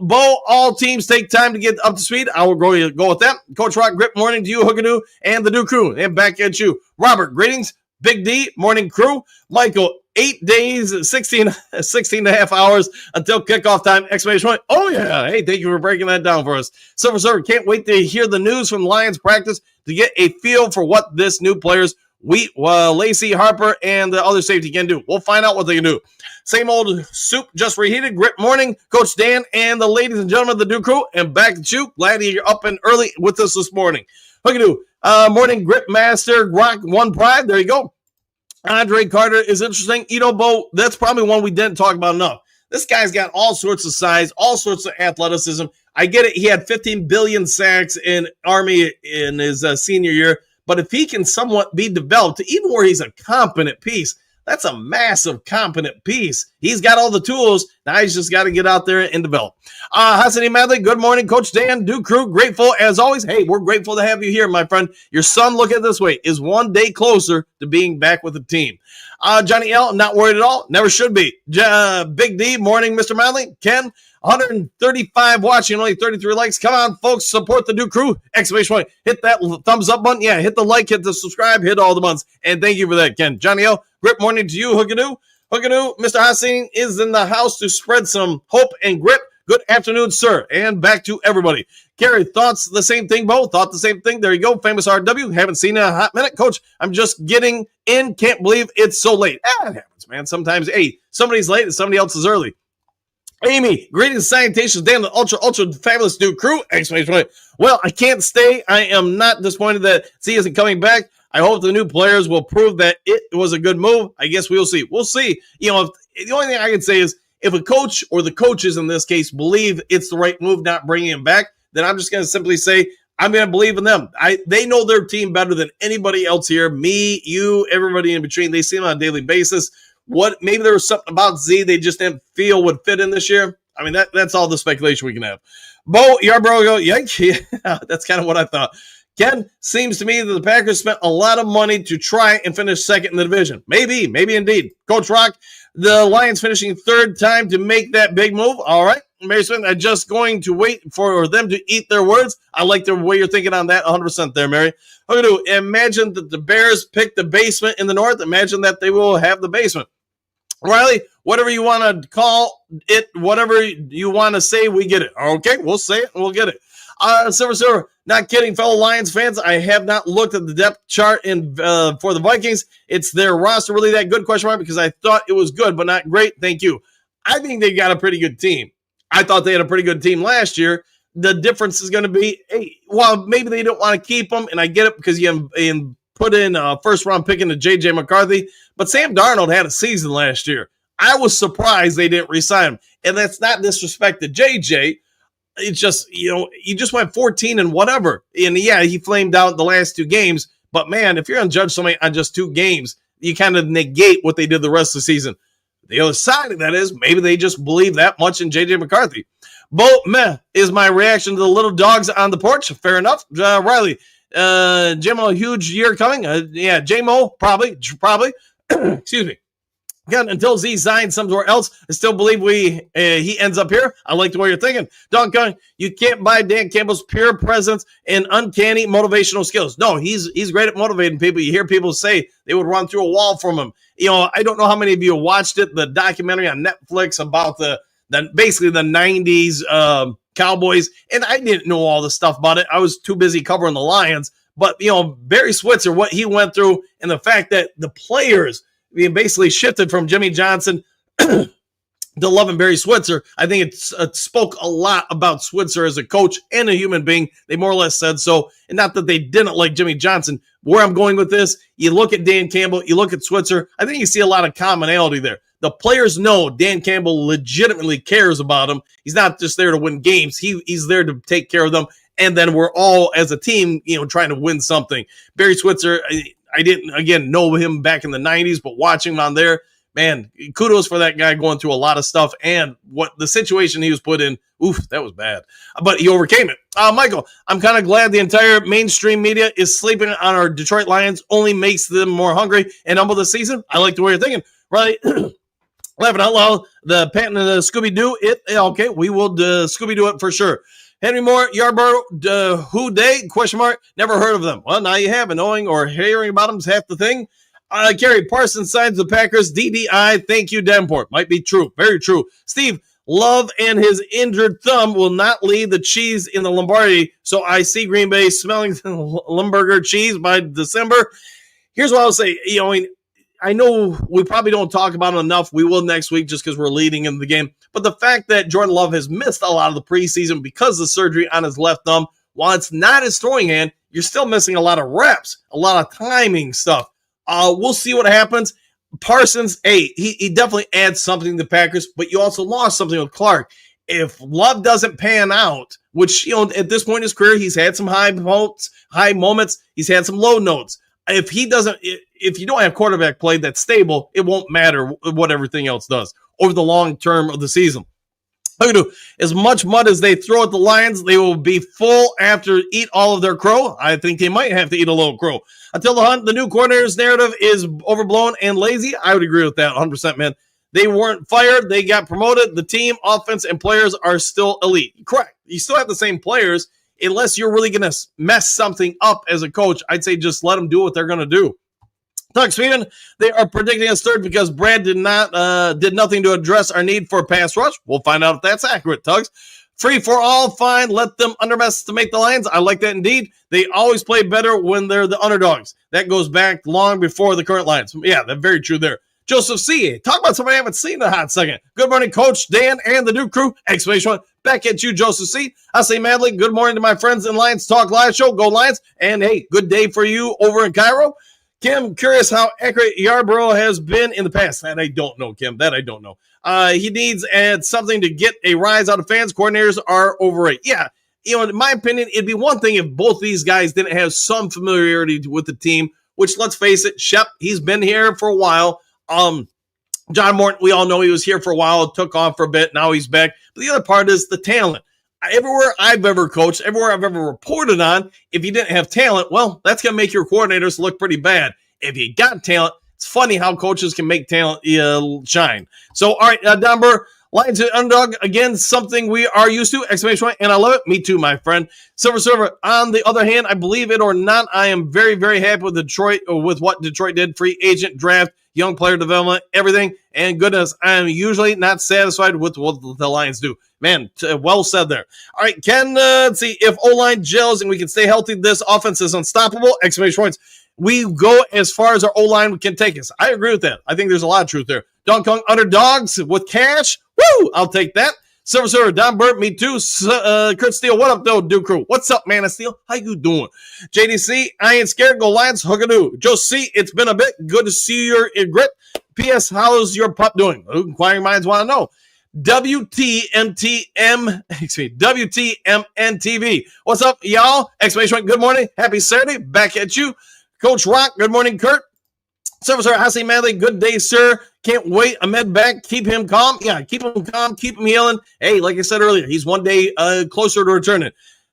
Bo, all teams take time to get up to speed. I will go with that. Coach Rock, grip morning to you, Hookadoo, and the Duke Crew. And back at you. Robert, greetings. Big D, morning crew. Michael, 8 days, 16 and a half hours until kickoff time. Exclamation point. Oh, yeah. Hey, thank you for breaking that down for us. Silver Server, can't wait to hear the news from Lions practice to get a feel for what this new players Lacey, Harper, and the other safety can do. We'll find out what they can do. Same old soup, just reheated. Grip morning, Coach Dan, and the ladies and gentlemen of the Duke Crew. And back at you. Glad you're up and early with us this morning. Hookadoo, morning, Grip Master, Rock, One Pride. There you go. Andre Carter is interesting. Bo, that's probably one we didn't talk about enough. This guy's got all sorts of size, all sorts of athleticism. I get it. He had 15 billion sacks in Army in his senior year. But if he can somewhat be developed to even where he's a competent piece, that's a massive competent piece. He's got all the tools. Now he's just got to get out there and develop. Hassani Madley, good morning, Coach Dan, Duke Crew. Grateful as always. Hey, we're grateful to have you here, my friend. Your son, look at it this way, is one day closer to being back with the team. Johnny L, not worried at all. Never should be. Big D, morning, Mr. Madley. Ken, 135 watching, only 33 likes. Come on, folks, support the Duke Crew. Exclamation point. Hit that thumbs up button. Yeah, hit the like, hit the subscribe, hit all the buttons. And thank you for that, Ken. Johnny L, grip morning to you, Hookadoo. Hookadoo, Mr. Hassing is in the house to spread some hope and grip. Good afternoon, sir. And back to everybody. Gary, thoughts the same thing, Bo? Thought the same thing? There you go. Famous RW. Haven't seen it in a hot minute. Coach, I'm just getting in. Can't believe it's so late. It happens, man. Sometimes, hey, somebody's late and somebody else is early. Amy, greetings, salutations, Dan, the ultra fabulous Duke Crew. Exclamation point. Well, I can't stay. I am not disappointed that Z isn't coming back. I hope the new players will prove that it was a good move. I guess we'll see. We'll see. The only thing I can say is if a coach or the coaches in this case believe it's the right move, not bringing him back, then I'm just going to simply say I'm going to believe in them. They know their team better than anybody else here. Me, you, everybody in between. They see them on a daily basis. Maybe there was something about Z they just didn't feel would fit in this year. I mean, that's all the speculation we can have. Bo Yarborough, yeah, that's kind of what I thought. Ken, seems to me that the Packers spent a lot of money to try and finish second in the division. Maybe indeed. Coach Rock, the Lions finishing third time to make that big move. All right. Mary Smith, I'm just going to wait for them to eat their words. I like the way you're thinking on that 100% there, Mary. Okay, imagine that the Bears pick the basement in the North. Imagine that they will have the basement. Riley, whatever you want to call it, whatever you want to say, we get it. Okay, we'll say it and we'll get it. Silver, not kidding, fellow Lions fans. I have not looked at the depth chart for the Vikings. It's their roster really that good, question mark, because I thought it was good, but not great. Thank you. I think they got a pretty good team. I thought they had a pretty good team last year. The difference is going to be, maybe they don't want to keep them, and I get it because you put in a first-round pick into J.J. McCarthy, but Sam Darnold had a season last year. I was surprised they didn't re-sign him, and that's not disrespect to J.J., it's just, you just went 14 and whatever. And yeah, he flamed out the last two games. But man, if you're going to judge somebody on just 2 games, you kind of negate what they did the rest of the season. The other side of that is maybe they just believe that much in J.J. McCarthy. Meh is my reaction to the little dogs on the porch. Fair enough. Riley, Jim, a huge year coming. Yeah, J-Mo, probably. Excuse me. Again, until Z signs somewhere else, I still believe he ends up here. I like the way you're thinking. Don Kung, you can't buy Dan Campbell's pure presence and uncanny motivational skills. No, he's great at motivating people. You hear people say they would run through a wall from him. I don't know how many of you watched it, the documentary on Netflix about the basically the 90s Cowboys, and I didn't know all the stuff about it. I was too busy covering the Lions. But, Barry Switzer, what he went through, and the fact that the players basically shifted from Jimmy Johnson to loving Barry Switzer, I think it spoke a lot about Switzer as a coach and a human being. They more or less said so, and not that they didn't like Jimmy Johnson. Where I'm going with this, you look at Dan Campbell, you look at Switzer, I think you see a lot of commonality there. The players know Dan Campbell legitimately cares about them. He's not just there to win games. He's there to take care of them. And then we're all, as a team, trying to win something. Barry Switzer, I didn't, again, know him back in the 90s, but watching him on there, man, kudos for that guy going through a lot of stuff. And what the situation he was put in, that was bad. But he overcame it. Michael, I'm kind of glad the entire mainstream media is sleeping on our Detroit Lions. Only makes them more hungry and humble this season. I like the way you're thinking. Right? Laughing out loud. The Patton and the Scooby-Doo it. Okay, we will Scooby-Doo it for sure. Henry Moore, Yarborough, who they? Question mark. Never heard of them. Well, now you have. Knowing or hearing about them is half the thing. Gary Parsons signs the Packers. DDI. Thank you, Davenport. Might be true. Very true. Steve, Love and his injured thumb will not leave the cheese in the Lombardi. So I see Green Bay smelling Limburger cheese by December. Here's what I'll say. I know we probably don't talk about it enough. We will next week just because we're leading in the game. But the fact that Jordan Love has missed a lot of the preseason because of surgery on his left thumb, while it's not his throwing hand, you're still missing a lot of reps, a lot of timing stuff. We'll see what happens. Parsons, he definitely adds something to the Packers, but you also lost something with Clark. If Love doesn't pan out, which, at this point in his career, he's had some high moments, he's had some low notes. If you don't have quarterback play that's stable, it won't matter what everything else does over the long term of the season. As much mud as they throw at the Lions, they will be full after eat all of their crow. I think they might have to eat a little crow. Until the hunt, the new coordinator's narrative is overblown and lazy. I would agree with that 100%, man. They weren't fired. They got promoted. The team, offense, and players are still elite. Correct. You still have the same players. Unless you're really going to mess something up as a coach, I'd say just let them do what they're going to do. Doug Sweden, they are predicting us third because Brad did nothing to address our need for a pass rush. We'll find out if that's accurate, Tugs. Free for all, fine. Let them underestimate the Lions. I like that indeed. They always play better when they're the underdogs. That goes back long before the current Lions. Yeah, that's very true there. Joseph C. Talk about somebody I haven't seen in a hot second. Good morning, Coach Dan and the Duke crew. Exclamation point. Back at you, Joseph C. I say madly, good morning to my friends in Lions Talk Live Show. Go Lions. And hey, good day for you over in Cairo. Kim, curious how accurate Yarborough has been in the past. That I don't know, Kim. That I don't know. He needs something to get a rise out of fans. Coordinators are overrated. Yeah, in my opinion, it'd be one thing if both these guys didn't have some familiarity with the team, which, let's face it, Shep, he's been here for a while. John Morton, we all know he was here for a while, took off for a bit, now he's back. But the other part is the talent. Everywhere I've ever coached, everywhere I've ever reported on, if you didn't have talent, well, that's going to make your coordinators look pretty bad. If you got talent, it's funny how coaches can make talent shine. So, all right, Don Burr, Lions to underdog, again, something we are used to, exclamation point, and I love it. Me too, my friend. Silver Server, on the other hand, I believe it or not, I am very, very happy with Detroit, or with what Detroit did, free agent draft, young player development, everything, and goodness, I am usually not satisfied with what the Lions do. Man, well said there. All right, Ken, let's see, if O-line gels and we can stay healthy, this offense is unstoppable, exclamation points. We go as far as our O-line can take us. I agree with that. I think there's a lot of truth there. Don Kong underdogs with cash. Woo! I'll take that. Silver Server, Don Burt, me too. Kurt Steele, what up, though, Duke Crew? What's up, man of Steel? How you doing? JDC, I ain't scared. Go Lions, hookadoo. Joe C, it's been a bit. Good to see your grit. P.S., how's your pup doing? Inquiring minds want to know. WTMNTV. What's up, y'all? Exclamation point, good morning. Happy Saturday. Back at you. Coach Rock, good morning, Kurt. Silver Sir, Hassy Madley, good day, sir. Can't wait. Ahmed back. Keep him calm. Yeah, keep him calm. Keep him healing. Hey, like I said earlier, he's one day closer to returning.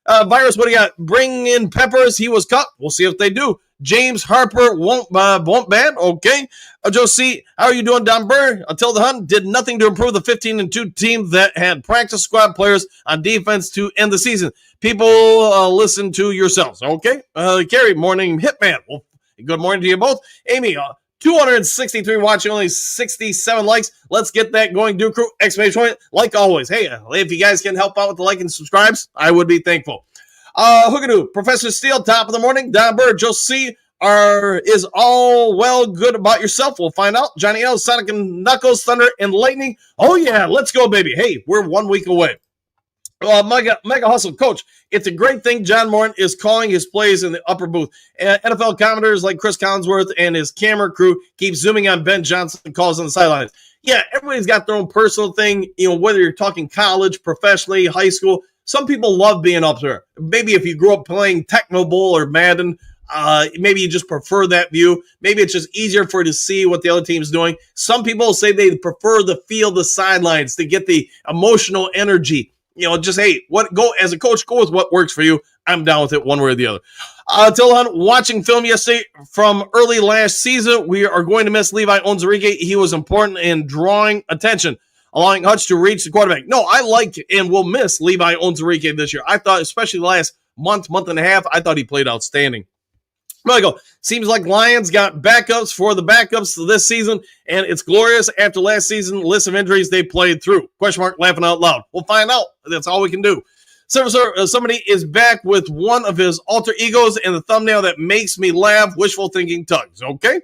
Virus, what do you got? Bring in Peppers. He was cut. We'll see if they do. James Harper won't ban. Okay. Joe C., how are you doing, Don Burr? Until the Hunt did nothing to improve the 15-2 team that had practice squad players on defense to end the season. People, listen to yourselves. Okay. Gary, morning hitman. Well, good morning to you both. Amy, 263 watching, only 67 likes. Let's get that going, Duke Crew! Exclamation point. Like always. Hey, if you guys can help out with the like and subscribes, I would be thankful. Hookadoo, Professor Steele, top of the morning. Don Bird, Joe C. Is all well good about yourself? We'll find out. Johnny L, Sonic and Knuckles, Thunder and Lightning. Oh, yeah, let's go, baby. Hey, we're 1 week away. Mega Hustle, Coach. It's a great thing John Morton is calling his plays in the upper booth. NFL commentators like Chris Collinsworth and his camera crew keep zooming on Ben Johnson calls on the sidelines. Yeah, everybody's got their own personal thing, whether you're talking college, professionally, high school. Some people love being up there. Maybe if you grew up playing Techno Bowl or Madden, maybe you just prefer that view. Maybe it's just easier for you to see what the other team's doing. Some people say they prefer the feel, the sidelines to get the emotional energy. Just, hey, go as a coach, go with what works for you. I'm down with it one way or the other. Till watching film yesterday from early last season, we are going to miss Levi Onwuzurike. He was important in drawing attention, allowing Hutch to reach the quarterback. No, I like and will miss Levi Onwuzurike this year. I thought, especially the last month and a half, I thought he played outstanding. Michael, seems like Lions got backups for the backups this season, and it's glorious after last season list of injuries they played through. Question mark, laughing out loud. We'll find out. That's all we can do. Somebody is back with one of his alter egos and the thumbnail that makes me laugh. Wishful thinking tugs. Okay.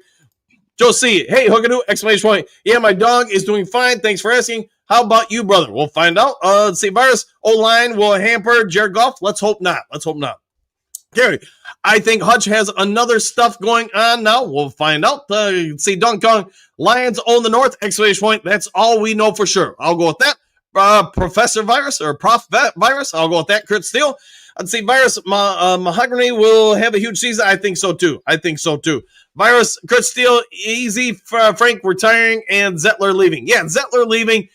Joe C. Hey, Hookadoo! Exclamation point. Yeah, my dog is doing fine. Thanks for asking. How about you, brother? We'll find out. Let's see. Virus O-line will hamper Jared Goff. Let's hope not. Gary, I think Hutch has another stuff going on now. We'll find out. See, Dunk Kong, Lions own the North, exclamation point. That's all we know for sure. I'll go with that. Professor Virus or Prof Virus, I'll go with that. Kurt Steele. I'd say Virus, Mahogany will have a huge season. I think so too. Virus, Kurt Steele, easy, Frank retiring, and Zettler leaving. Yeah, Zettler leaving.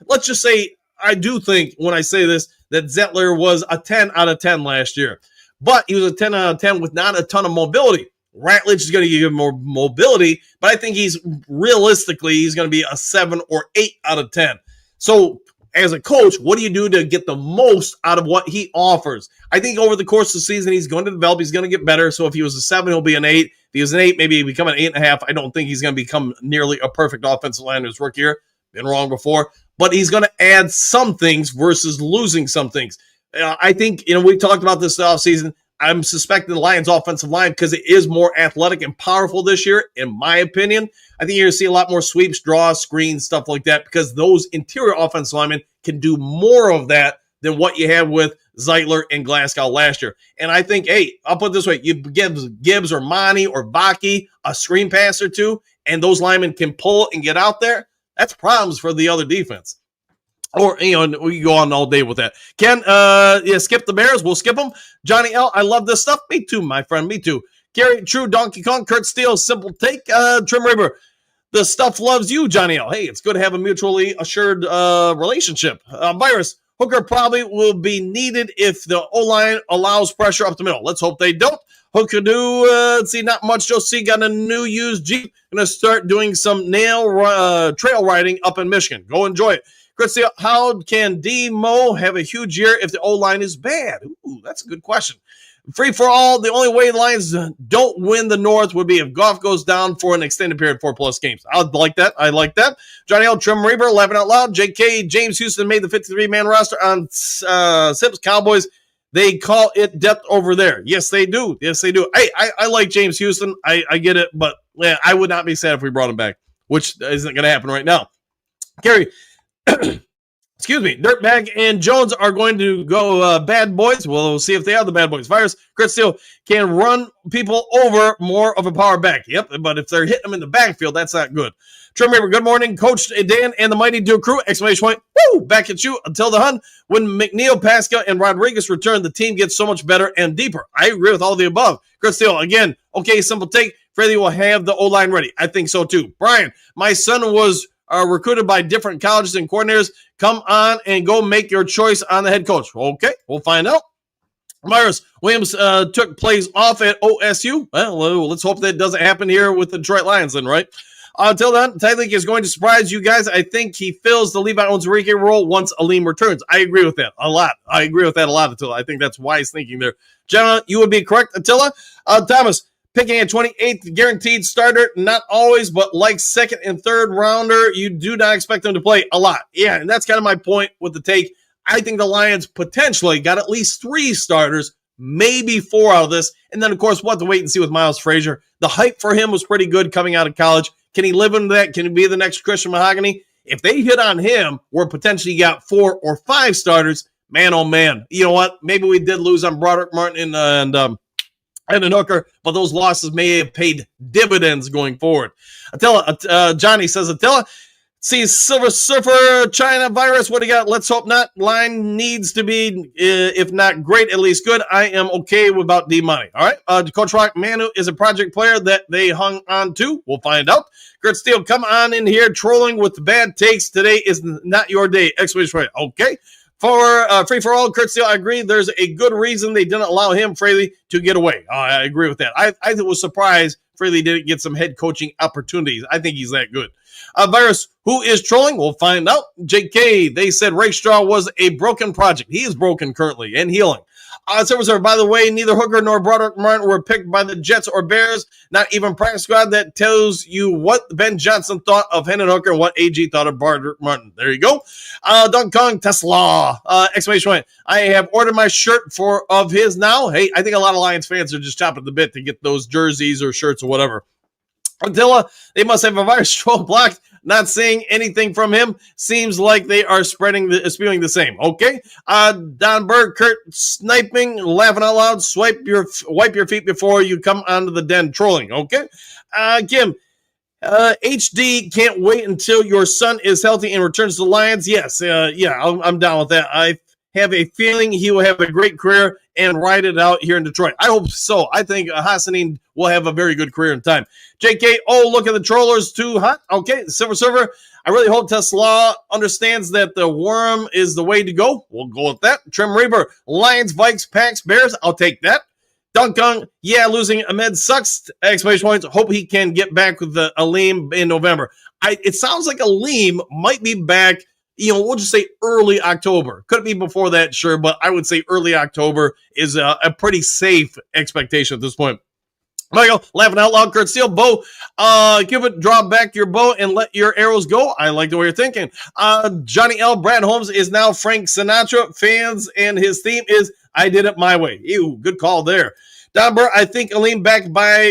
Let's just say, I do think when I say this, that Zettler was a 10 out of 10 last year. But he was a 10 out of 10 with not a ton of mobility. Ratledge is going to give him more mobility, but I think he's going to be a 7 or 8 out of 10. So as a coach, what do you do to get the most out of what he offers? I think over the course of the season, he's going to develop. He's going to get better. So if he was a 7, he'll be an 8. If he was an 8, maybe he'll become an 8.5. I don't think he's going to become nearly a perfect offensive line in his rookie year. Been wrong before. But he's going to add some things versus losing some things. I think, we talked about this offseason. I'm suspecting the Lions offensive line because it is more athletic and powerful this year, in my opinion. I think you're going to see a lot more sweeps, draws, screens, stuff like that, because those interior offensive linemen can do more of that than what you had with Zeitler and Glasgow last year. And I think, hey, I'll put it this way. You give Gibbs or Monty or Baki a screen pass or two, and those linemen can pull and get out there. That's problems for the other defense. Or, we can go on all day with that. Ken, skip the Bears. We'll skip them. Johnny L, I love this stuff. Me too, my friend. Me too. Gary, True, Donkey Kong, Kurt Steele, Simple Take, Trim River. The stuff loves you, Johnny L. Hey, it's good to have a mutually assured relationship. Virus, Hooker probably will be needed if the O-line allows pressure up the middle. Let's hope they don't. Hooker do, not much. Joe C got a new used Jeep. Going to start doing some trail riding up in Michigan. Go enjoy it. Chris, how can D-Mo have a huge year if the O-line is bad? Ooh, that's a good question. Free for all, the only way the Lions don't win the North would be if Goff goes down for an extended period, 4+ games. I like that. Johnny L. Trim Reaper, laughing out loud. JK, James Houston made the 53-man roster on Sips Cowboys. They call it depth over there. Yes, they do. Hey, I like James Houston. I get it, but I would not be sad if we brought him back, which isn't going to happen right now. Gary, excuse me, Dirtbag and Jones are going to go bad boys. We'll see if they are the bad boys. Virus, Chris Steele can run people over, more of a power back. Yep, but if they're hitting them in the backfield, that's not good. Trim River, good morning, Coach Dan and the Mighty Duke crew, exclamation point, woo, back at you until the Hun. When McNeil, Pascal, and Rodriguez return, the team gets so much better and deeper. I agree with all the above. Chris Steele, again, okay, simple take. Freddie will have the O-line ready. I think so too. Brian, my son was recruited by different colleges and coordinators. Come on and go make your choice on the head coach. Okay, we'll find out. Myers Williams took plays off at OSU. Well, let's hope that doesn't happen here with the Detroit Lions then, right? Until then, Tyleek is going to surprise you guys. I think he fills the Levi Onwuzurike role once Aleem returns. I agree with that a lot. Attila. I think that's wise thinking there. Jenna, you would be correct. Attila, Thomas, picking a 28th guaranteed starter, not always, but like second and third rounder, you do not expect them to play a lot. Yeah, and that's kind of my point with the take. I think the Lions potentially got at least 3 starters, maybe 4 out of this. And then, of course, we'll have to wait and see with Miles Frazier. The hype for him was pretty good coming out of college. Can he live into that? Can he be the next Christian Mahogany? If they hit on him, we're potentially got 4 or 5 starters. Man, oh man. You know what? Maybe we did lose on Broderick Martin and Hooker, but those losses may have paid dividends going forward. Attila, Johnny says, Attila, see Silver Surfer, China virus. What do you got? Let's hope not. Line needs to be, if not great, at least good. I am okay about D money. All right. Coach Rock, Manu is a project player that they hung on to. We'll find out. Kurt Steele, come on in here trolling with the bad takes. Today is not your day. Exclamation point. Okay. For free for all, Kurt Steele, I agree. There's a good reason they didn't allow him, Fraley, to get away. I agree with that. I was surprised Fraley didn't get some head coaching opportunities. I think he's that good. Virus, who is trolling? We'll find out. JK, they said Ray Straw was a broken project. He is broken currently and healing. Silver, by the way, neither Hooker nor Broderick Martin were picked by the Jets or Bears. Not even practice squad. That tells you what Ben Johnson thought of Hendon Hooker and what AG thought of Broderick Martin. There you go. Don Kong, Tesla, exclamation point. I have ordered my shirt of his now. Hey, I think a lot of Lions fans are just chopping the bit to get those jerseys or shirts or whatever. Attila, they must have a virus troll blocked. Not saying anything from him. Seems like they are spewing the same. Okay. Don Berg, Kurt sniping, laughing out loud. Wipe your feet before you come onto the den trolling. Okay. Kim, HD can't wait until your son is healthy and returns to the Lions. Yes. I'm down with that. I have a feeling he will have a great career and ride it out here in Detroit. I hope so. I think Hassanin will have a very good career in time. JK, look at the trollers too hot. Okay, Silver Server, I really hope Tesla understands that the worm is the way to go. We'll go with that. Trim Reaper, Lions, Vikes, Packs, Bears. I'll take that. Dunkung, yeah, losing Ahmed sucks. Exclamation points. Hope he can get back with the Aleem in November. It sounds like Aleem might be back. We'll just say early October. Could be before that, sure, but I would say early October is a pretty safe expectation at this point. Michael, laughing out loud, Kurt Steele, Bo, Cupid, draw back your bow and let your arrows go. I like the way you're thinking. Johnny L. Brad Holmes is now Frank Sinatra. Fans, and his theme is I Did It My Way. Ew, good call there. Don Burr, I think Aleem back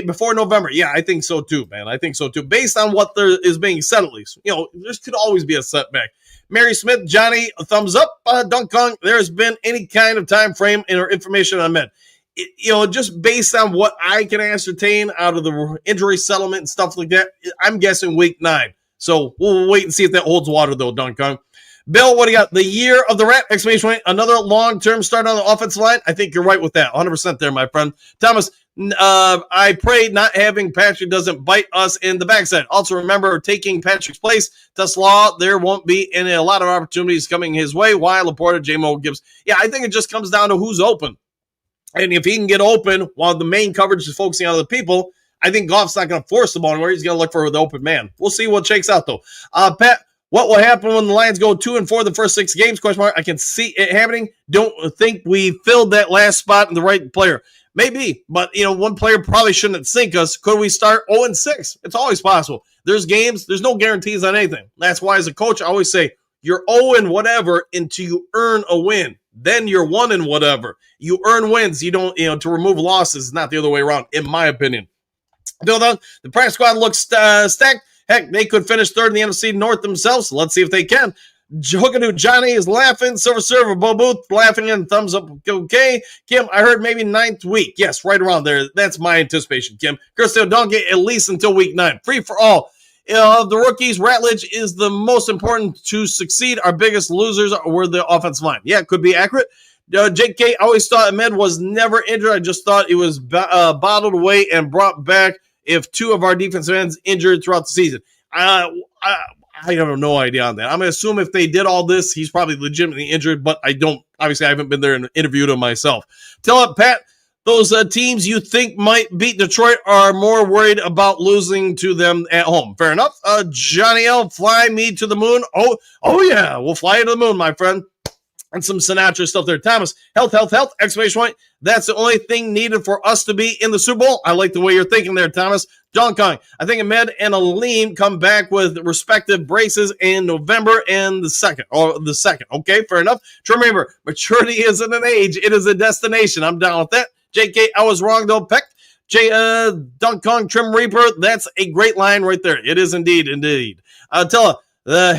before November. Yeah, I think so too, man. I think so too. Based on what there is being said, at least. There could always be a setback. Mary Smith, Johnny, a thumbs up. Dunk Kong, there's been any kind of time frame or information on Med. Just based on what I can ascertain out of the injury settlement and stuff like that, I'm guessing week 9. So we'll wait and see if that holds water, though, Dunk Kong. Bill, what do you got? The year of the rat, exclamation point. Another long-term start on the offensive line. I think you're right with that. 100% there, my friend. Thomas, I pray not having Patrick doesn't bite us in the backside. Also, remember taking Patrick's place. Tesla, there won't be a lot of opportunities coming his way. Why? Laporta, J-Mo, Gibbs. Yeah, I think it just comes down to who's open. And if he can get open while the main coverage is focusing on other people, I think Goff's not going to force the ball anywhere. He's going to look for the open man. We'll see what shakes out, though. Pat, what will happen when the Lions go 2-4 the first 6 games? Question mark. I can see it happening. Don't think we filled that last spot in the right player. Maybe, but one player probably shouldn't sink us. Could we start 0-6? It's always possible. There's games. There's no guarantees on anything. That's why, as a coach, I always say you're 0-whatever until you earn a win. Then you're 1-whatever. You earn wins. You don't, to remove losses, not the other way around, in my opinion. Until then, the practice squad looks stacked. Heck, they could finish third in the NFC North themselves. Let's see if they can. Hookadoo Johnny is laughing. Silver Server, Bo Booth, laughing and thumbs up. Okay. Kim, I heard maybe 9th week. Yes, right around there. That's my anticipation, Kim. Christopher, don't get at least until week 9. Free for all. The rookies, Ratledge is the most important to succeed. Our biggest losers were the offensive line. Yeah, it could be accurate. JK, I always thought Ahmed was never injured. I just thought it was bottled away and brought back if 2 of our defensive ends injured throughout the season. I have no idea on that. I'm going to assume if they did all this, he's probably legitimately injured, but I haven't been there and interviewed him myself. Tell it, Pat, those teams you think might beat Detroit are more worried about losing to them at home. Fair enough. Johnny L, fly me to the moon. Oh yeah, we'll fly you to the moon, my friend. And some Sinatra stuff there. Thomas, health, exclamation point. That's the only thing needed for us to be in the Super Bowl. I like the way you're thinking there, Thomas. John Kong, I think Ahmed and Aleem come back with respective braces in November and the second. Okay, fair enough. Remember, maturity isn't an age. It is a destination. I'm down with that. JK, I was wrong, though. Peck. Dunk Kong, Trim Reaper. That's a great line right there. It is indeed. Tella, the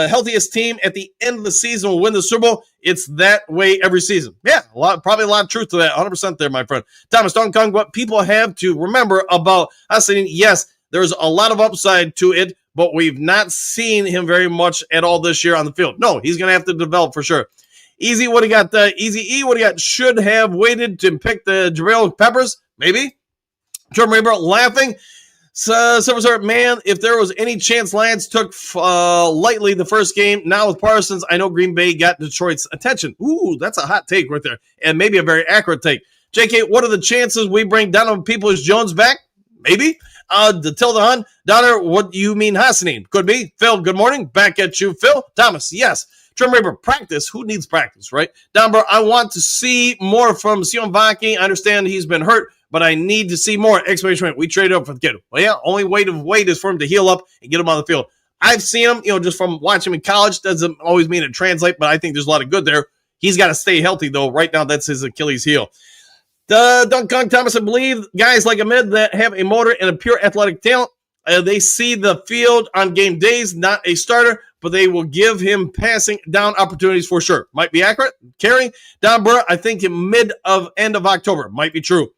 healthiest team at the end of the season will win the Super Bowl. It's that way every season. Yeah, probably a lot of truth to that. 100% there, my friend. Thomas Dunk Kong, what people have to remember about us saying, yes, there's a lot of upside to it, but we've not seen him very much at all this year on the field. No, he's going to have to develop for sure. Easy, what do you got? Easy E, what do you got? Should have waited to pick the Jabril Peppers, maybe. Jordan Rainbow laughing. So, man, if there was any chance Lions took lightly the first game, now with Parsons, I know Green Bay got Detroit's attention. Ooh, that's a hot take right there, and maybe a very accurate take. JK, what are the chances we bring Donovan Peoples-Jones back? Maybe. To tell the Hun, Donner, what do you mean Hassanin? Could be. Phil, good morning. Back at you, Phil. Thomas, yes. Trim River, practice. Who needs practice, right? Donber, I want to see more from Sion Vaki. I understand he's been hurt, but I need to see more. Exclamation point. We traded up for the kid. Well, yeah, only way to wait is for him to heal up and get him on the field. I've seen him, just from watching him in college. Doesn't always mean it translate, but I think there's a lot of good there. He's got to stay healthy, though. Right now, that's his Achilles heel. Dunk Kong Thomas, I believe guys like Ahmed that have a motor and a pure athletic talent, they see the field on game days, not a starter, but they will give him passing down opportunities for sure. Might be accurate. Carry Don Burr, I think in end of October. Might be true.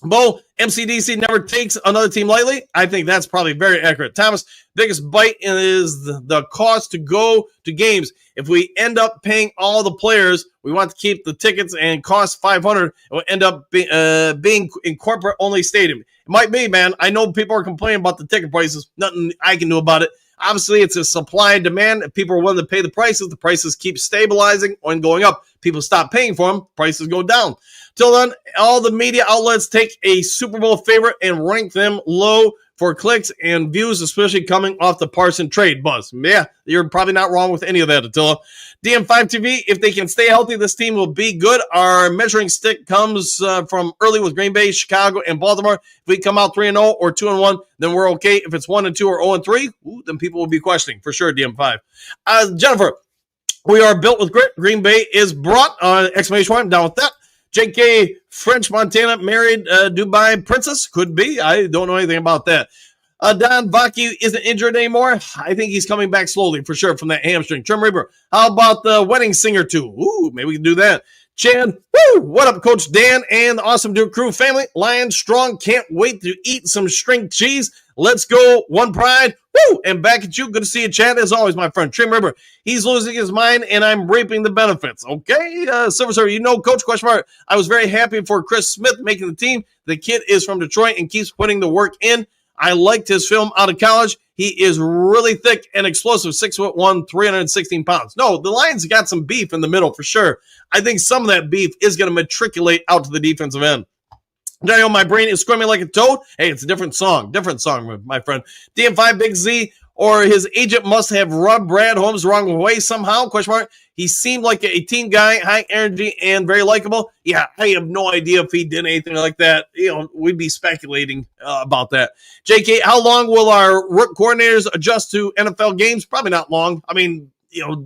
Bo, MCDC never takes another team lightly. I think that's probably very accurate. Thomas, biggest bite is the cost to go to games. If we end up paying all the players, we want to keep the tickets and cost $500. It will end up being in corporate-only stadium. It might be, man. I know people are complaining about the ticket prices. Nothing I can do about it. Obviously, it's a supply and demand. If people are willing to pay the prices keep stabilizing and going up. People stop paying for them, prices go down. Till then, all the media outlets take a Super Bowl favorite and rank them low for clicks and views, especially coming off the Parson trade buzz. Yeah, you're probably not wrong with any of that, Attila. DM5 TV, if they can stay healthy, this team will be good. Our measuring stick comes from early with Green Bay, Chicago, and Baltimore. If we come out 3-0 or 2-1, then we're okay. If it's 1-2 or 0-3, then people will be questioning for sure, DM5. Jennifer, we are built with grit. Green Bay is brought on exclamation point. I'm down with that. JK, French Montana married Dubai princess? Could be. I don't know anything about that. Don Vaki isn't injured anymore. I think he's coming back slowly for sure from that hamstring. Trim Reaper, how about the wedding singer too? Ooh, maybe we can do that. Chan, woo! What up, Coach Dan and the Awesome Duke Crew family? Lions strong, can't wait to eat some string cheese. Let's go, one pride. Woo! And back at you. Good to see you, Chad. As always, my friend. Trim River, he's losing his mind, and I'm reaping the benefits. Okay, Silver Sir, Coach, question mark. I was very happy for Chris Smith making the team. The kid is from Detroit and keeps putting the work in. I liked his film out of college. He is really thick and explosive, 6'1", 316 pounds. No, the Lions got some beef in the middle for sure. I think some of that beef is going to matriculate out to the defensive end. Daniel, my brain is squirming like a toad. Hey, it's a different song, my friend. DM5 Big Z or his agent must have rubbed Brad Holmes the wrong way somehow, question mark. He seemed like a team guy, high energy, and very likable. Yeah, I have no idea if he did anything like that. We'd be speculating about that. JK, how long will our rook coordinators adjust to NFL games? Probably not long. I mean,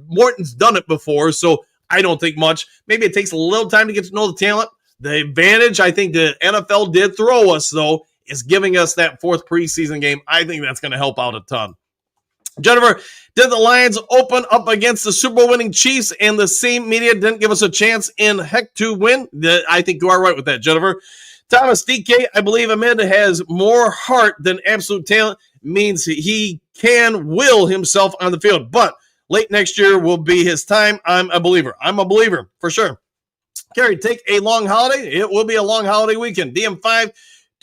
Morton's done it before, so I don't think much. Maybe it takes a little time to get to know the talent. The advantage I think the NFL did throw us, though, is giving us that fourth preseason game. I think that's going to help out a ton. Jennifer, did the Lions open up against the Super Bowl winning Chiefs and the same media didn't give us a chance in heck to win? I think you are right with that, Jennifer. Thomas DK, I believe Ahmed has more heart than absolute talent. Means he can will himself on the field, but late next year will be his time. I'm a believer for sure. Carrie, take a long holiday. It will be a long holiday weekend. DM5,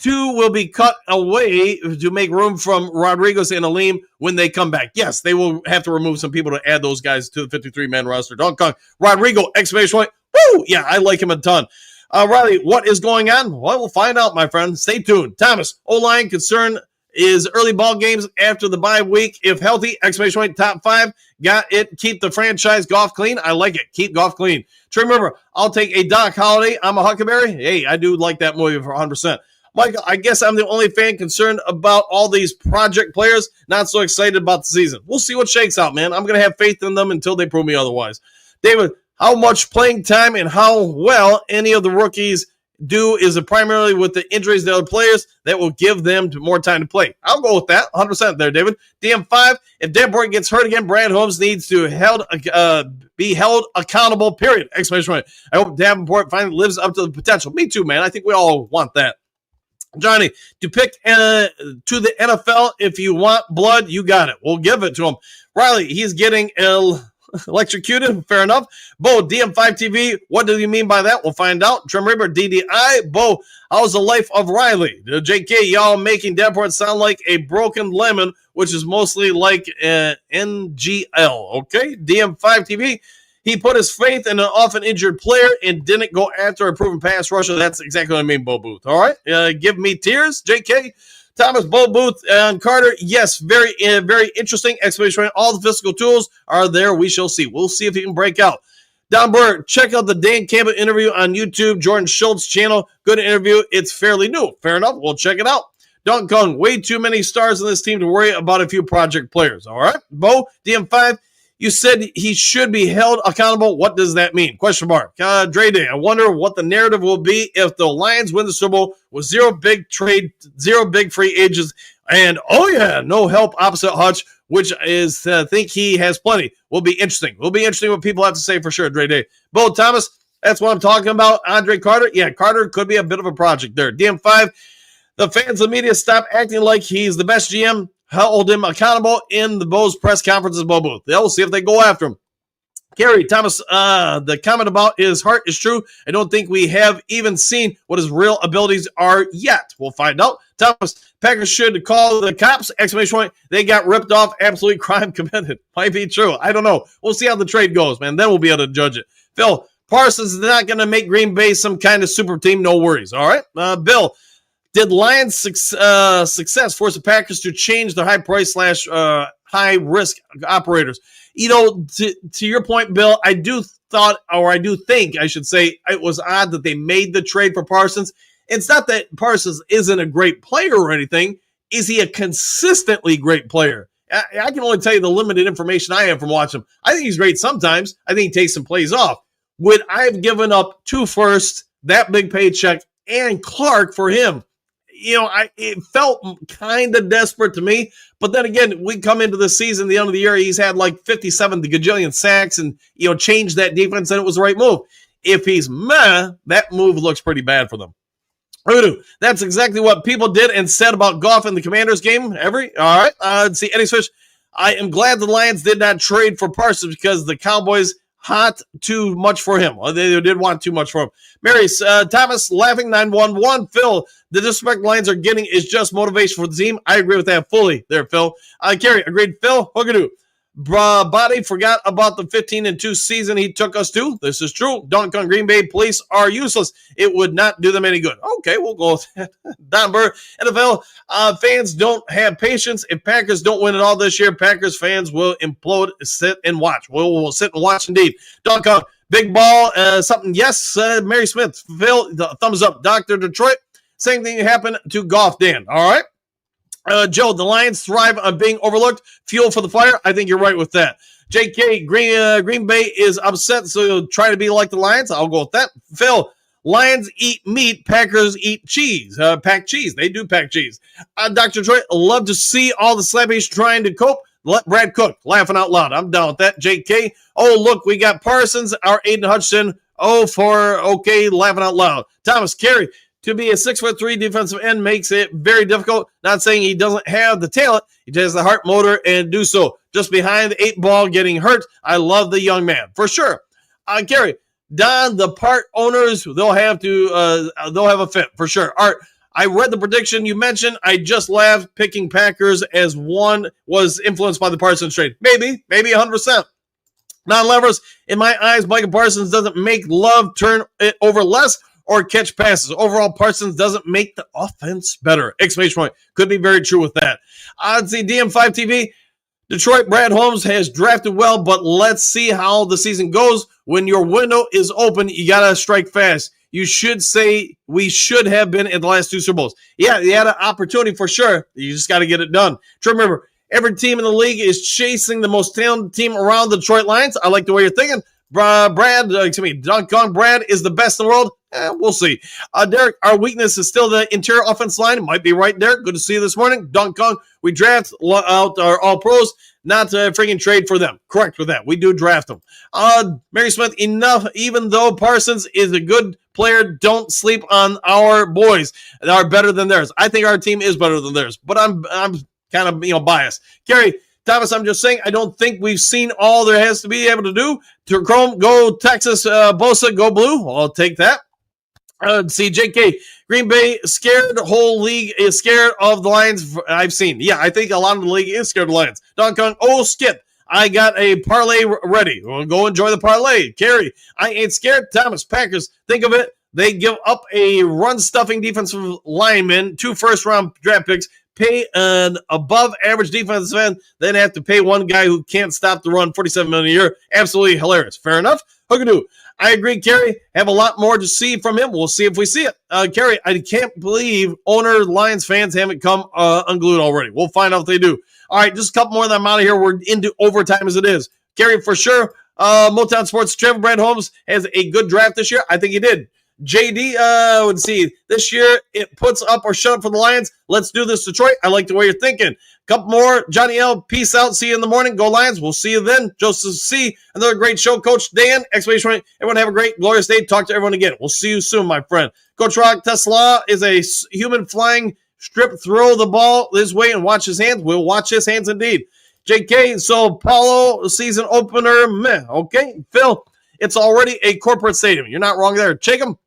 2 will be cut away to make room from Rodriguez and Aleem when they come back. Yes, they will have to remove some people to add those guys to the 53-man roster. Donkey Kong, Rodrigo, exclamation point. Woo! Yeah, I like him a ton. Riley, what is going on? Well, we'll find out, my friend. Stay tuned. Thomas, O-line concern is early ball games after the bye week. If healthy, exclamation point, top 5. Got it. Keep the franchise Goff clean. I like it. Keep Goff clean. Trey, remember, I'll take a Doc Holliday. I'm a Huckleberry. Hey, I do like that movie for 100%. Michael, I guess I'm the only fan concerned about all these project players, not so excited about the season. We'll see what shakes out, man. I'm going to have faith in them until they prove me otherwise. David, how much playing time and how well any of the rookies do is it primarily with the injuries to other players that will give them more time to play. I'll go with that, 100% there, David. DM5, if Davenport gets hurt again, Brad Holmes needs to be held accountable, period. Exclamation point. I hope Davenport finally lives up to the potential. Me too, man. I think we all want that. Johnny, to pick to the NFL, if you want blood, you got it. We'll give it to him. Riley, he's getting electrocuted. Fair enough. Bo, DM5 TV, what do you mean by that? We'll find out. Trim Reaper, DDI. Bo, how's the life of Riley? JK, y'all making Davenport sound like a broken lemon, which is mostly like NGL. Okay, DM5 TV. He put his faith in an often injured player and didn't go after a proven pass rusher. That's exactly what I mean, Bo Booth. All right. Give me tears, JK. Thomas, Bo Booth, and Carter. Yes, very interesting. Exclamation point. All the physical tools are there. We shall see. We'll see if he can break out. Don Burr, check out the Dan Campbell interview on YouTube, Jordan Schultz channel. Good interview. It's fairly new. Fair enough. We'll check it out. Donkey Kong, way too many stars in this team to worry about a few project players. All right. Bo, DM5. You said he should be held accountable. What does that mean? Question mark. Dre Day, I wonder what the narrative will be if the Lions win the Super Bowl with zero big free agents, and no help opposite Hutch, which is think he has plenty. Will be interesting. Will be interesting what people have to say for sure, Dre Day. Bo Thomas, that's what I'm talking about. Andre Carter, yeah, Carter could be a bit of a project there. DM5, the fans and media stop acting like he's the best GM. Hold him accountable in the Bo's press conferences, Bo Booth. They'll see if they go after him. Kerry, Thomas, the comment about his heart is true. I don't think we have even seen what his real abilities are yet. We'll find out. Thomas, Packers should call the cops, exclamation point. They got ripped off, absolute crime committed. Might be true. I don't know. We'll see how the trade goes, man. Then we'll be able to judge it. Phil, Parsons is not going to make Green Bay some kind of super team. No worries. All right. Bill, did Lions' success force the Packers to change their high price / high risk operators? You know, to your point, Bill, I do think I should say it was odd that they made the trade for Parsons. It's not that Parsons isn't a great player or anything. Is he a consistently great player? I can only tell you the limited information I have from watching him. I think he's great sometimes. I think he takes some plays off. Would I have given up 2 firsts, that big paycheck, and Clark for him? You know, it felt kind of desperate to me. But then again, we come into the season, the end of the year, he's had like 57 gajillion sacks and, changed that defense, and it was the right move. If he's that move looks pretty bad for them. That's exactly what people did and said about Goff in the Commanders game. All right. See, Eddie Fish, I am glad the Lions did not trade for Parsons because the Cowboys hot too much for him. Well, they did want too much for him. Mary, Thomas, laughing 911. Phil, the disrespect Lions are getting is just motivation for the team. I agree with that fully there, Phil. Kerry, agreed. Phil, Hookadoo. Body forgot about the 15-2 season he took us to. This is true. Donkey Kong Green Bay police are useless. It would not do them any good. Okay, we'll go with that. Don Burr, NFL fans don't have patience. If Packers don't win it all this year, Packers fans will implode. Sit and watch. We'll sit and watch indeed. Donkey Kong, big ball, something. Yes, Mary Smith, Phil, the thumbs up. Dr. Detroit, same thing happened to Goff, Dan. All right. Joe, the Lions thrive on being overlooked. Fuel for the fire. I think you're right with that. JK, Green Bay is upset, so try to be like the Lions. I'll go with that. Phil, Lions eat meat. Packers eat cheese. Pack cheese. They do pack cheese. Dr. Troy, love to see all the slappies trying to cope. Let Brad cook. Laughing out loud. I'm down with that. JK, look, we got Parsons, our Aiden Hutchinson. Laughing out loud. Thomas, Carey, to be a 6'3" defensive end makes it very difficult. Not saying he doesn't have the talent. He just has the heart motor and do so. Just behind the 8 ball getting hurt. I love the young man. For sure. Gary, Don, the part owners, they'll have a fit. For sure. Art, I read the prediction you mentioned. I just laughed picking Packers as one was influenced by the Parsons trade. Maybe 100%. Non-levers, in my eyes, Micah Parsons doesn't make Love turn it over less or catch passes. Overall, Parsons doesn't make the offense better. Exclamation point. Could be very true with that. Let's see, DM5 TV. Detroit, Brad Holmes has drafted well, but let's see how the season goes. When your window is open, you got to strike fast. You should say we should have been in the last 2 Super Bowls. Yeah, you had an opportunity for sure. You just got to get it done. Remember, every team in the league is chasing the most talented team around the Detroit Lions. I like the way you're thinking. Brad is the best in the world. We'll see. Derek, our weakness is still the interior offense line. It might be right there. Good to see you this morning. Dunk Kong, we draft out our all-pros, not to freaking trade for them. Correct with that. We do draft them. Mary Smith, enough. Even though Parsons is a good player, don't sleep on our boys. They are better than theirs. I think our team is better than theirs, but I'm kind of biased. Kerry, Thomas, I'm just saying, I don't think we've seen all there has to be able to do. To Chrome, go Texas, Bosa, go blue. I'll take that. See, JK, Green Bay scared. The whole league is scared of the Lions. I've seen. Yeah, I think a lot of the league is scared of the Lions. Don Kong, Skip. I got a parlay ready. We'll go enjoy the parlay. Kerry, I ain't scared. Thomas, Packers, think of it. They give up a run-stuffing defensive lineman, 2 first-round draft picks, pay an above-average defensive end, then have to pay one guy who can't stop the run, $47 million a year. Absolutely hilarious. Fair enough. Hookadoo. I agree, Kerry. Have a lot more to see from him. We'll see if we see it. Kerry, I can't believe owner Lions fans haven't come unglued already. We'll find out if they do. All right, just a couple more, and I'm out of here. We're into overtime as it is. Kerry, for sure. Motown Sports, Trevor Brad Holmes has a good draft this year. I think he did. JD, let's see. This year, it puts up or shut up for the Lions. Let's do this, Detroit. I like the way you're thinking. Couple more. Johnny L, peace out. See you in the morning. Go Lions. We'll see you then. Joseph C, another great show. Coach Dan, exclamation point. Everyone have a great, glorious day. Talk to everyone again. We'll see you soon, my friend. Coach Rock, Tesla is a human flying strip. Throw the ball this way and watch his hands. We'll watch his hands indeed. JK, so Paulo, season opener, meh. Okay. Phil, it's already a corporate stadium. You're not wrong there. Check them.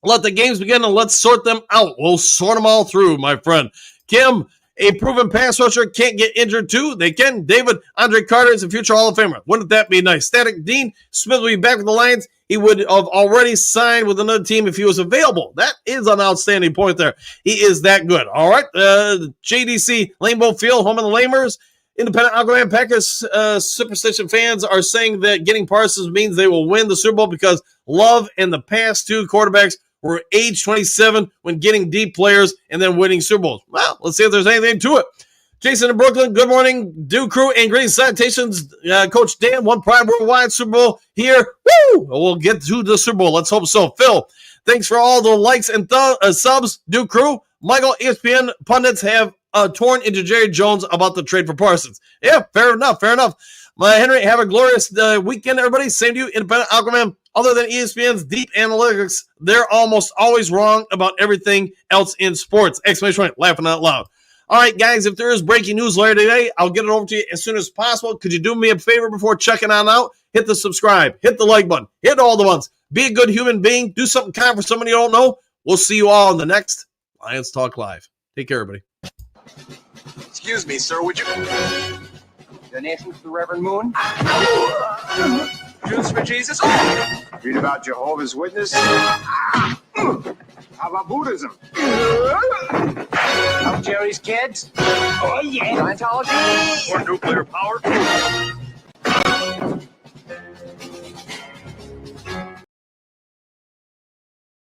Let the games begin and let's sort them out. We'll sort them all through, my friend. Kim, a proven pass rusher, can't get injured too. They can. David, Andre Carter is a future Hall of Famer. Wouldn't that be nice? Static Dean, Smith will be back with the Lions. He would have already signed with another team if he was available. That is an outstanding point there. He is that good. All right. JDC, Lambeau Field, home of the Lamers. Independent Aquaman Packers Superstition fans are saying that getting Parsons means they will win the Super Bowl because Love and the past 2 quarterbacks were age 27 when getting deep players and then winning Super Bowls. Well, let's see if there's anything to it. Jason in Brooklyn, good morning, Dew Crew, and great citations. Coach Dan, one prime worldwide Super Bowl here. Woo! We'll get to the Super Bowl. Let's hope so. Phil, thanks for all the likes and subs, Dew Crew. Michael, ESPN pundits have torn into Jerry Jones about the trade for Parsons. Yeah, fair enough. Henry, have a glorious weekend, everybody. Same to you, Independent Aquaman. Other than ESPN's deep analytics, they're almost always wrong about everything else in sports. Exclamation point, laughing out loud. All right, guys, if there is breaking news later today, I'll get it over to you as soon as possible. Could you do me a favor before checking on out? Hit the subscribe, hit the like button, hit all the ones. Be a good human being. Do something kind for somebody you don't know. We'll see you all in the next Lions Talk Live. Take care, everybody. Excuse me, sir, would you... Donations to the Reverend Moon? Jews for Jesus? Read about Jehovah's Witness? How about Buddhism? Of Jerry's kids? Oh, yeah. Scientology? Or nuclear power?